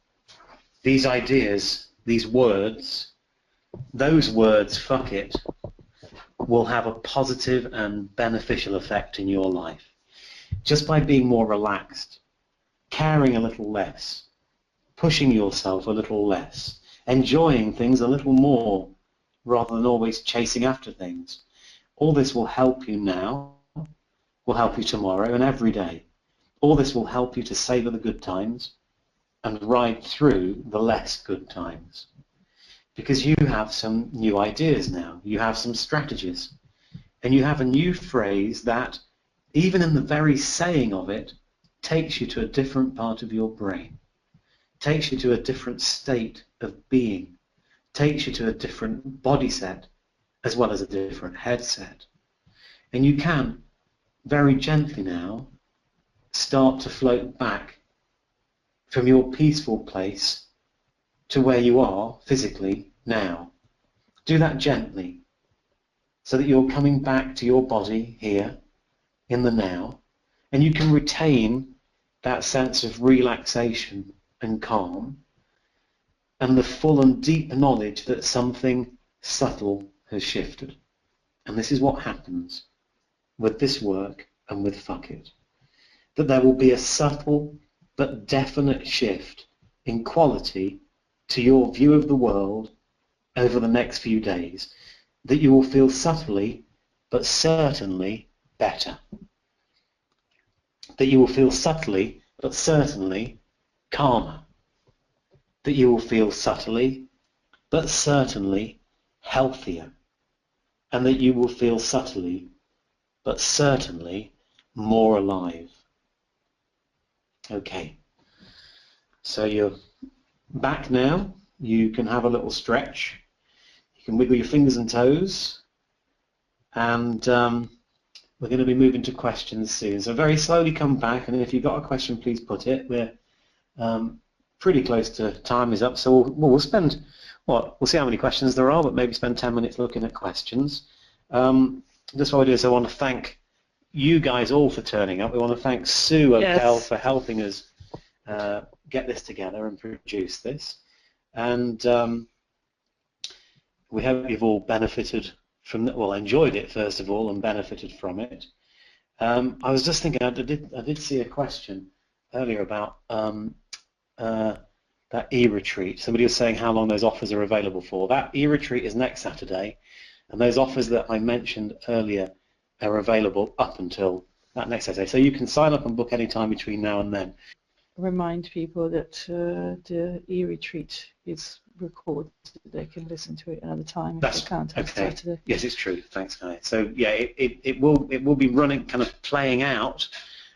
these ideas, these words, those words, fuck it, will have a positive and beneficial effect in your life. Just by being more relaxed, caring a little less, pushing yourself a little less, enjoying things a little more, rather than always chasing after things. All this will help you now, will help you tomorrow and every day. All this will help you to savor the good times and ride through the less good times. Because you have some new ideas now, you have some strategies, and you have a new phrase that, even in the very saying of it, takes you to a different part of your brain, takes you to a different state of being, takes you to a different body set, as well as a different headset. And you can, very gently now, start to float back from your peaceful place to where you are physically now. Do that gently, so that you're coming back to your body here, in the now, and you can retain that sense of relaxation and calm, and the full and deep knowledge that something subtle has shifted. And this is what happens with this work and with fuck it. That there will be a subtle but definite shift in quality to your view of the world over the next few days, that you will feel subtly but certainly better. That you will feel subtly but certainly calmer. That you will feel subtly but certainly healthier. And that you will feel subtly but certainly more alive. Okay, so you're back now. You can have a little stretch. You can wiggle your fingers and toes, and we're going to be moving to questions soon. So very slowly come back, and if you've got a question, please put it. We're pretty close to time is up, so we'll spend, we'll see how many questions there are, but maybe spend 10 minutes looking at questions. Just what I do is I want to thank you guys all for turning up. We want to thank Sue O'Kell for helping us get this together and produce this. And we hope you've all benefited from it, well, enjoyed it first of all and benefited from it. I was just thinking, I did see a question earlier about that e-retreat. Somebody was saying how long those offers are available for. That e-retreat is next Saturday, and those offers that I mentioned earlier are available up until that next Saturday. So you can sign up and book any time between now and then. Remind people that the e-retreat is recorded, so they can listen to it another time if they can't on Saturday. Yes, it's true. Thanks, Gaia. So yeah, it will be running, kind of playing out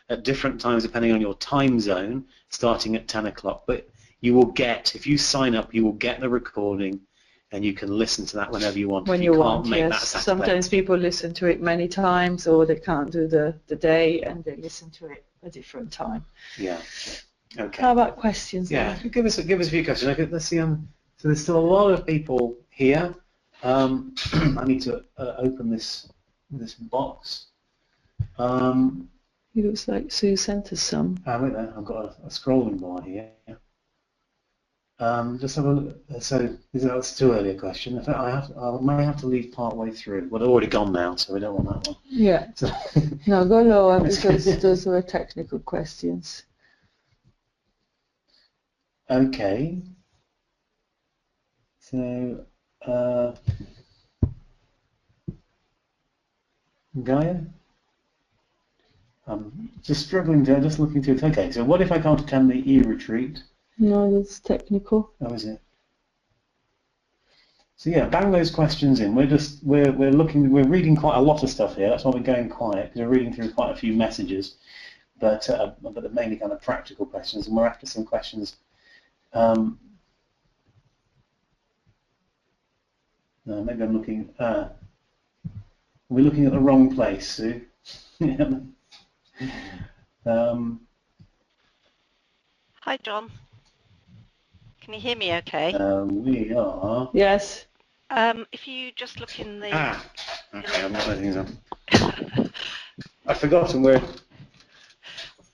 at different times depending on your time zone, starting at 10 o'clock. But you will get, if you sign up, you will get the recording, and you can listen to that whenever you want. When you want, yes. Sometimes people listen to it many times, or they can't do the day, and they listen to it a different time. Yeah. Okay. How about questions? Yeah, give us a few questions. Okay, let's see. So there's still a lot of people here. I need to open this box. It looks like Sue sent us some. Wait there, I've got a scrolling bar here. Just have a look. So that's too early a question. In fact, I may have to leave part way through. Well, they're already gone now, so we don't want that one. Yeah. So no, go lower because those were technical questions. Okay. So, Gaia? I'm just struggling to, just looking through it. Okay, so what if I can't attend the e-retreat? No, that's technical. Oh, is it? So yeah, bang those questions in. We're reading quite a lot of stuff here. That's why we're going quiet, because we're reading through quite a few messages, but they're mainly kind of practical questions, and we're after some questions. No, maybe I'm looking. We're looking at the wrong place, Sue. Hi, John. Can you hear me okay? We are. Yes. If you just look in the... Okay, I'm not letting things on. I've forgotten where...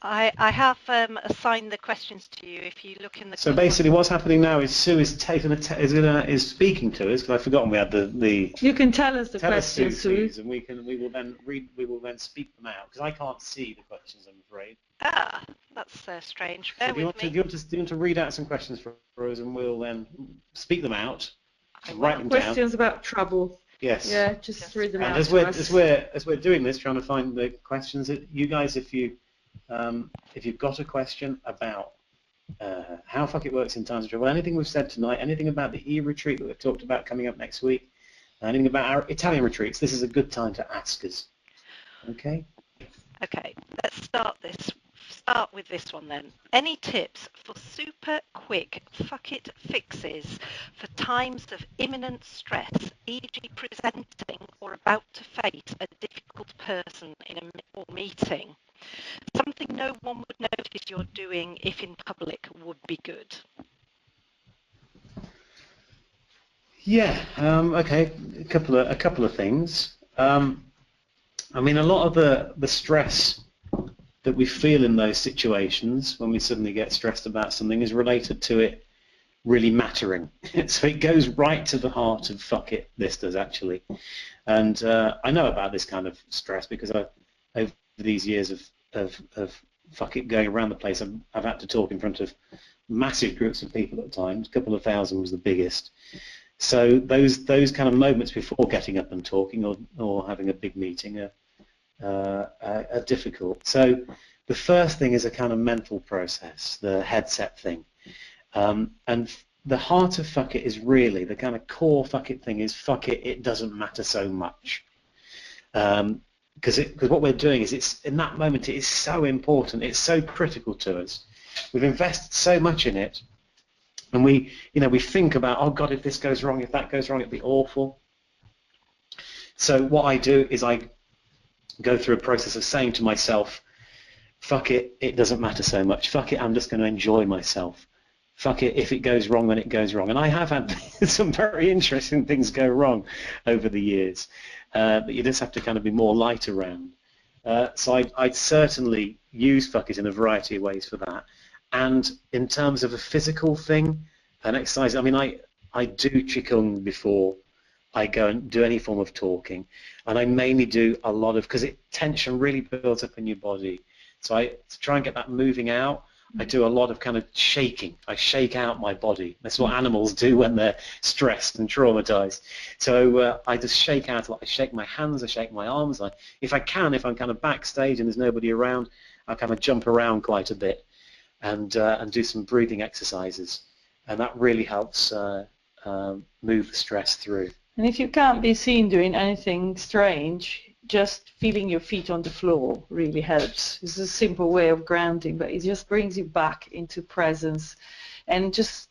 I have assigned the questions to you. If you look in the... So basically what's happening now is Sue is is speaking to us, because I've forgotten we had the... You can tell us the questions, Sue. And we will then speak them out, because I can't see the questions, I'm afraid. Ah, that's strange. So do you want to read out some questions for us, and we'll then speak them out, write them down. Questions about trouble. Yes. Yeah, just read them out. And as we're doing this, trying to find the questions, you guys, if you've got a question about how fuck it works in times of trouble, anything we've said tonight, anything about the e-retreat that we've talked about coming up next week, anything about our Italian retreats, this is a good time to ask us. Okay? Okay, let's start with this one then. Any tips for super quick fuck it fixes for times of imminent stress, e.g. presenting or about to face a difficult person in a meeting? Something no one would notice you're doing if in public would be good. Yeah. Okay. A couple of things. I mean, a lot of the stress that we feel in those situations when we suddenly get stressed about something is related to it really mattering. So it goes right to the heart of fuck it, this does actually. And I know about this kind of stress because over these years of fuck it going around the place, I've had to talk in front of massive groups of people at times. A couple of thousand was the biggest. So those kind of moments before getting up and talking or having a big meeting are difficult. So the first thing is a kind of mental process, the headset thing. And the heart of fuck it is really, the kind of core fuck it thing is fuck it, it doesn't matter so much. Because what we're doing is, it's in that moment, it is so important, it's so critical to us. We've invested so much in it, and we think about, oh God, if this goes wrong, if that goes wrong, it'd be awful. So what I do is I go through a process of saying to myself, fuck it, it doesn't matter so much. Fuck it, I'm just going to enjoy myself. Fuck it, if it goes wrong, then it goes wrong. And I have had some very interesting things go wrong over the years, but you just have to kind of be more light around. So I'd certainly use fuck it in a variety of ways for that. And in terms of a physical thing, an exercise, I mean, I do Qigong before I go and do any form of talking, and I mainly do a lot of, because tension really builds up in your body. So to try and get that moving out, I do a lot of kind of shaking. I shake out my body. That's what animals do when they're stressed and traumatized. So I just shake out a lot. I shake my hands, I shake my arms. If I'm kind of backstage and there's nobody around, I kind of jump around quite a bit and do some breathing exercises. And that really helps move the stress through. And if you can't be seen doing anything strange, just feeling your feet on the floor really helps. It's a simple way of grounding, but it just brings you back into presence. And just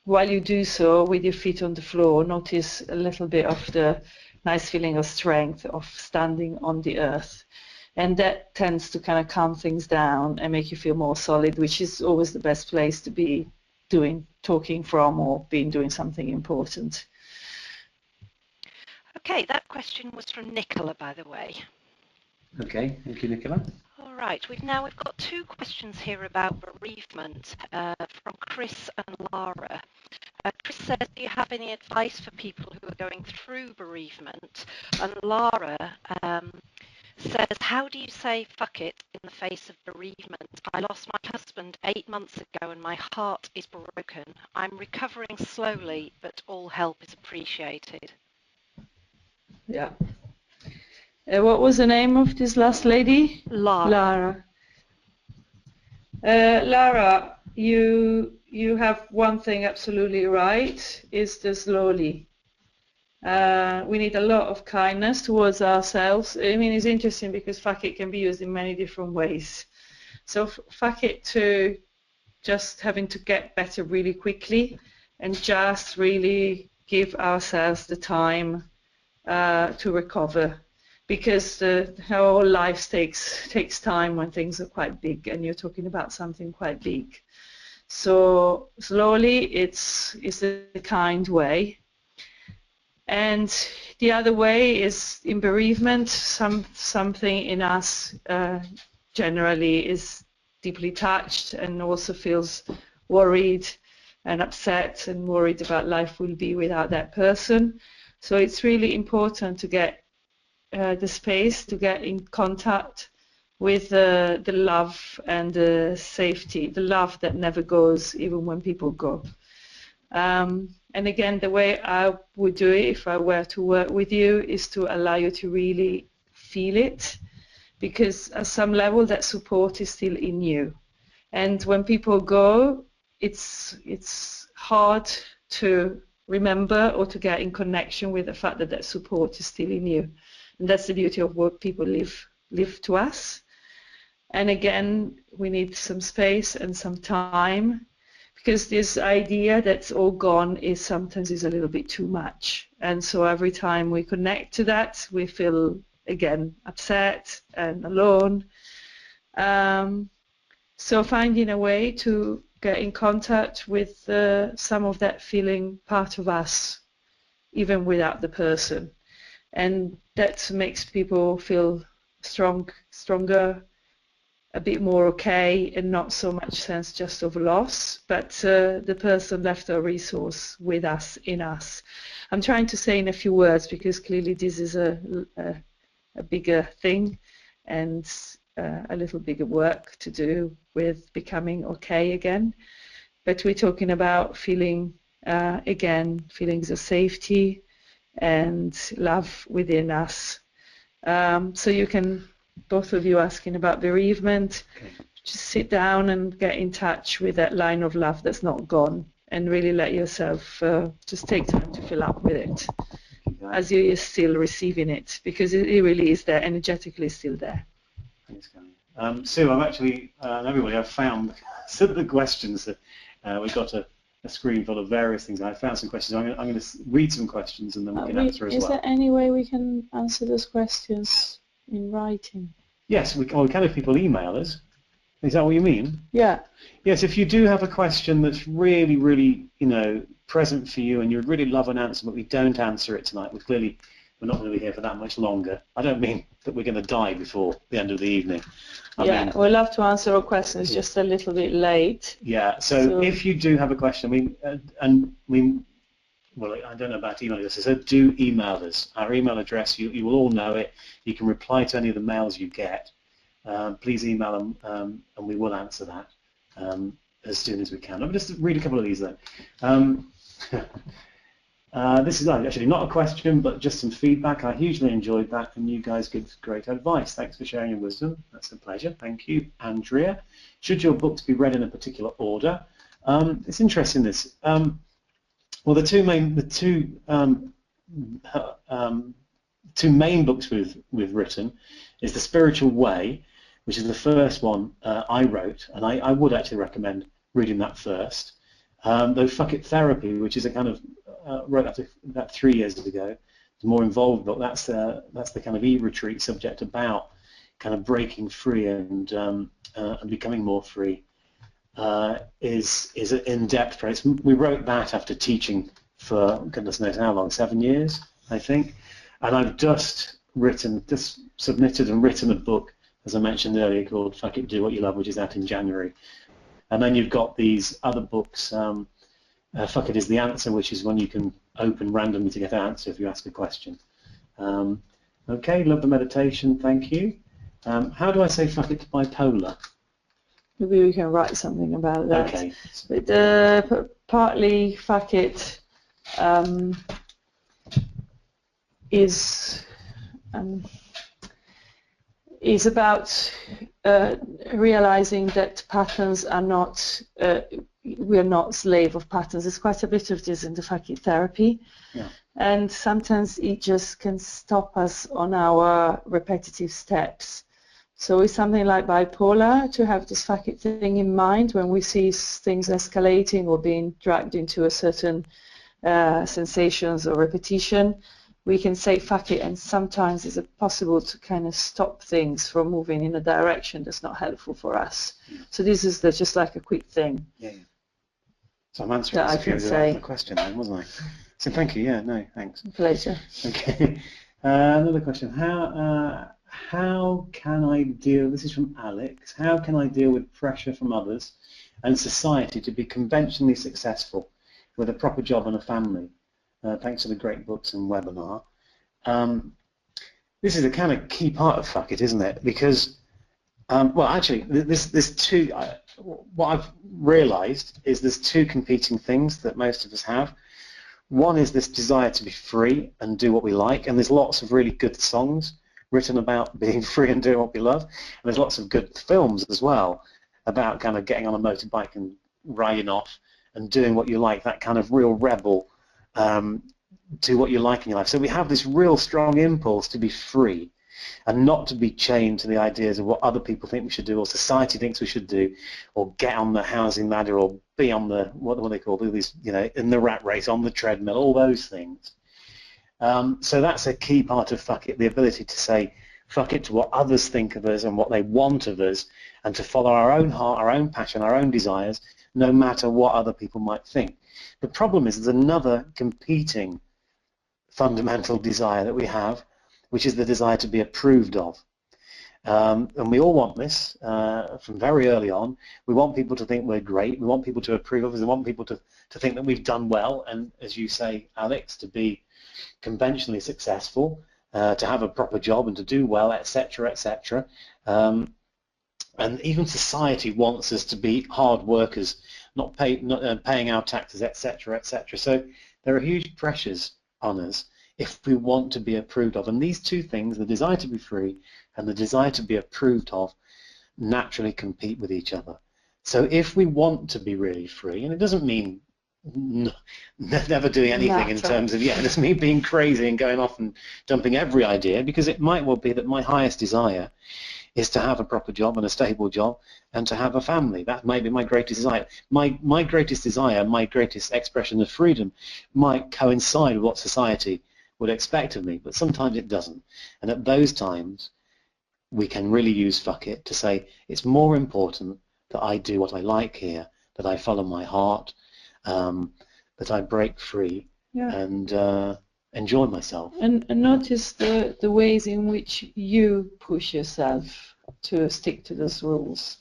while you do so with your feet on the floor, notice a little bit of the nice feeling of strength of standing on the earth. And that tends to kind of calm things down and make you feel more solid, which is always the best place to be talking from or doing something important. Okay, that question was from Nicola, by the way. Okay, thank you, Nicola. All right, we've got two questions here about bereavement from Chris and Lara. Chris says, do you have any advice for people who are going through bereavement? And Lara says, how do you say fuck it in the face of bereavement? I lost my husband 8 months ago and my heart is broken. I'm recovering slowly, but all help is appreciated. Yeah. What was the name of this last lady? Lara. Lara, you have one thing absolutely right, is the slowly. We need a lot of kindness towards ourselves. I mean, it's interesting because fuck it can be used in many different ways. So fuck it to just having to get better really quickly and just really give ourselves the time to recover, because our life takes time when things are quite big, and you're talking about something quite big. So slowly, it's the kind way. And the other way is in bereavement, something in us generally is deeply touched and also feels worried and upset and worried about life will be without that person. So it's really important to get the space to get in contact with the love and the safety, the love that never goes even when people go. And again, the way I would do it if I were to work with you is to allow you to really feel it, because at some level that support is still in you. And when people go, it's hard to remember or to get in connection with the fact that support is still in you. And that's the beauty of what people live to us. And again, we need some space and some time, because this idea that's all gone is sometimes a little bit too much. And so every time we connect to that, we feel again upset and alone. So finding a way to get in contact with some of that feeling part of us, even without the person. And that makes people feel stronger, a bit more okay, and not so much sense just of loss, but the person left a resource with us, in us. I'm trying to say in a few words, because clearly this is a bigger thing and a little bigger work to do with becoming okay again. But we're talking about feeling, again, feelings of safety and love within us. So you can, both of you asking about bereavement, just sit down and get in touch with that line of love that's not gone, and really let yourself just take time to fill up with it as you're still receiving it, because it really is there, energetically still there. Thanks, Gaia. Sue, I've actually, everybody, I've found some of the questions that we've got a screen full of various things. I found some questions. I'm going to read some questions and then we can answer as well. Is there any way we can answer those questions in writing. Yes, we can if people email us. Is that what you mean? Yeah. Yes, if you do have a question that's really, really, present for you and you'd really love an answer, but we don't answer it tonight, we're not going to be here for that much longer. I don't mean that we're going to die before the end of the evening. I mean, we'd love to answer all questions, just a little bit late. Yeah, so if you do have a question, well, I don't know about email addresses, so do email us. Our email address, you will all know it. You can reply to any of the mails you get. Please email them, and we will answer that as soon as we can. Let me just read a couple of these, though. This is actually not a question, but just some feedback. I hugely enjoyed that, and you guys give great advice. Thanks for sharing your wisdom. That's a pleasure. Thank you, Andrea. Should your books be read in a particular order? It's interesting, this. Well, the two main books we've written is The Spiritual Way, which is the first one I wrote, and I would actually recommend reading that first. Though Fuck It Therapy, which is a kind of wrote that about 3 years ago, it's a more involved book. That's the kind of e-retreat subject about kind of breaking free and becoming more free. Is an in-depth process. We wrote that after teaching for goodness knows how long, 7 years, I think. And I've just submitted and written a book, as I mentioned earlier, called Fuck It, Do What You Love, which is out in January. And then you've got these other books, Fuck It Is the Answer, which is one you can open randomly to get an answer if you ask a question. Okay, love the meditation, thank you. How do I say fuck it to bipolar? Maybe we can write something about that. Okay. But partly fuck it is about realizing that patterns are not, we're not slave of patterns. There's quite a bit of this in the fuck it therapy. Yeah. And sometimes it just can stop us on our repetitive steps. So with something like bipolar, to have this fuck it thing in mind when we see things escalating or being dragged into a certain sensations or repetition, we can say fuck it, and sometimes it's possible to kind of stop things from moving in a direction that's not helpful for us. Yeah. So this is just like a quick thing. Yeah. So I'm answering the question then, wasn't I? So thank you. Yeah, no, thanks. Pleasure. Okay. Another question. How can I deal, this is from Alex, how can I deal with pressure from others and society to be conventionally successful with a proper job and a family? Thanks for the great books and webinar. This is a kind of key part of Fuck It, isn't it? Because, well, actually, there's two, what I've realized is there's two competing things that most of us have. One is this desire to be free and do what we like, and there's lots of really good songs written about being free and doing what we love, and there's lots of good films as well about kind of getting on a motorbike and riding off and doing what you like, that kind of real rebel, do what you like in your life. So we have this real strong impulse to be free and not to be chained to the ideas of what other people think we should do or society thinks we should do, or get on the housing ladder, or be on the, what they call these, in the rat race, on the treadmill, all those things. So that's a key part of Fuck It, the ability to say fuck it to what others think of us and what they want of us, and to follow our own heart, our own passion, our own desires, no matter what other people might think. The problem is there's another competing fundamental desire that we have, which is the desire to be approved of. And we all want this from very early on. We want people to think we're great. We want people to approve of us. We want people to think that we've done well, and as you say, Alex, to be conventionally successful, to have a proper job and to do well, etc., etc. And even society wants us to be hard workers, not paying our taxes, etc., etc. So there are huge pressures on us if we want to be approved of. And these two things, the desire to be free and the desire to be approved of, naturally compete with each other. So if we want to be really free, and it doesn't mean never doing anything in terms of, it doesn't mean being crazy and going off and dumping every idea, because it might well be that my highest desire is to have a proper job and a stable job and to have a family. That might be my greatest desire. My greatest desire, my greatest expression of freedom might coincide with what society would expect of me, but sometimes it doesn't. And at those times, we can really use fuck it to say it's more important that I do what I like here, that I follow my heart, that I break free and enjoy myself. And notice the ways in which you push yourself to stick to those rules.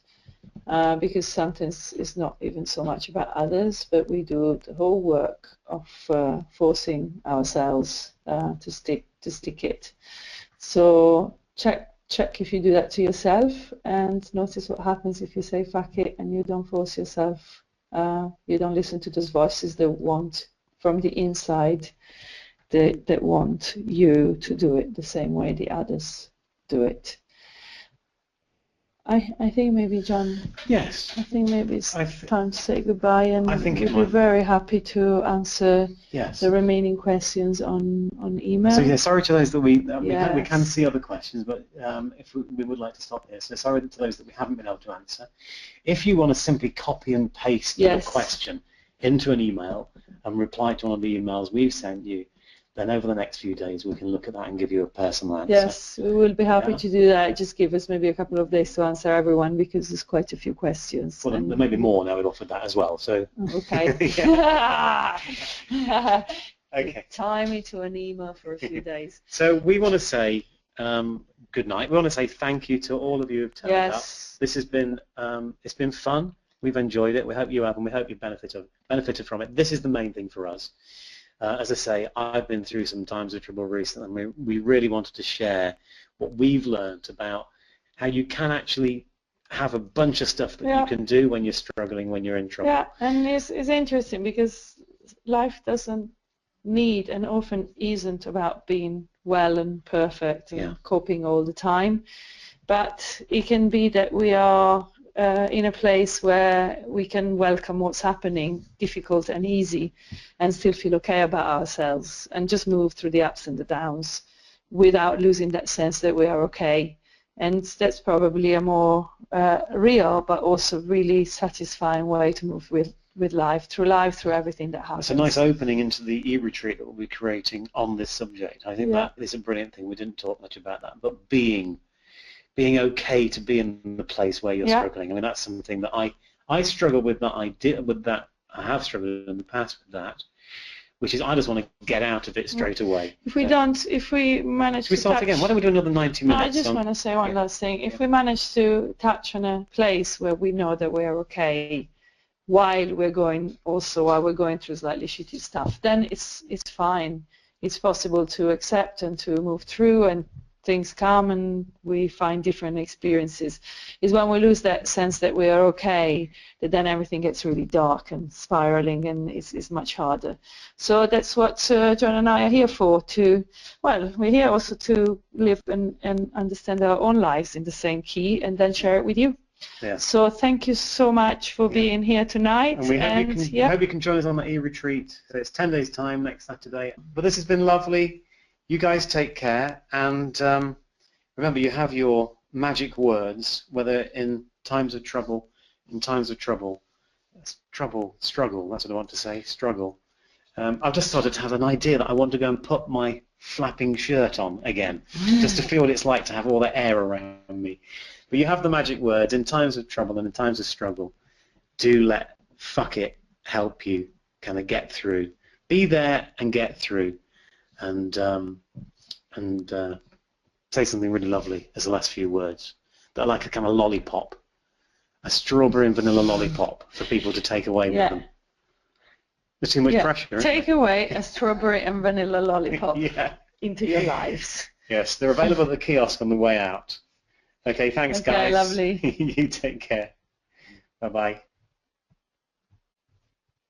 Because sometimes it's not even so much about others, but we do the whole work of forcing ourselves to stick it. So check if you do that to yourself, and notice what happens if you say fuck it and you don't force yourself. You don't listen to those voices that want from the inside, that want you to do it the same way the others do it. I think maybe, John. Yes. I think maybe it's time to say goodbye, and we'll be very happy to answer the remaining questions on email. So sorry to those that we can see other questions, but if we would like to stop here. So sorry to those that we haven't been able to answer. If you want to simply copy and paste the question into an email and reply to one of the emails we've sent you, then over the next few days we can look at that and give you a personal answer. Yes, we will be happy to do that. Just give us maybe a couple of days to answer everyone, because there's quite a few questions. Well, there may be more now. We've offered that as well. So. Okay. Okay. Tie me to an email for a few days. So we want to say good night. We want to say thank you to all of you who've turned up. This has been it's been fun. We've enjoyed it. We hope you have, and we hope you benefited from it. This is the main thing for us. As I say, I've been through some times of trouble recently, and we really wanted to share what we've learned about how you can actually have a bunch of stuff that you can do when you're struggling, when you're in trouble. Yeah, and it's interesting because life doesn't need and often isn't about being well and perfect and coping all the time, but it can be that we are in a place where we can welcome what's happening, difficult and easy, and still feel okay about ourselves and just move through the ups and the downs without losing that sense that we are okay. And that's probably a more real but also really satisfying way to move with life, through everything that happens. It's a nice opening into the e-retreat that we'll be creating on this subject. I think that is a brilliant thing. We didn't talk much about that, but being okay to be in the place where you're struggling. I mean, that's something that I struggle with, I have struggled in the past with that, which is I just want to get out of it straight away. If we manage to start again? Why don't we do another 90 minutes? I just want to say one last thing. If we manage to touch on a place where we know that we are okay while we're going through slightly shitty stuff, then it's fine. It's possible to accept and to move through, and things come and we find different experiences. Is when we lose that sense that we are okay, that then everything gets really dark and spiraling, and it's much harder. So that's what John and I are here for. We're here also to live and understand our own lives in the same key, and then share it with you. Yeah. So thank you so much for being here tonight. And we hope you can join us on that e-retreat. So it's 10 days time next Saturday. But this has been lovely. You guys take care, and remember, you have your magic words, whether in times of trouble, struggle, that's what I want to say, struggle. I've just started to have an idea that I want to go and put my flapping shirt on again, just to feel what it's like to have all the air around me. But you have the magic words. In times of trouble and in times of struggle, do let fuck it help you kind of get through. Be there and get through. And say something really lovely as the last few words. That are like a kind of lollipop, a strawberry and vanilla lollipop for people to take away with them. There's too much pressure. Take away a strawberry and vanilla lollipop into your lives. Yes, they're available at the kiosk on the way out. Okay, thanks guys. Lovely. You take care. Bye-bye.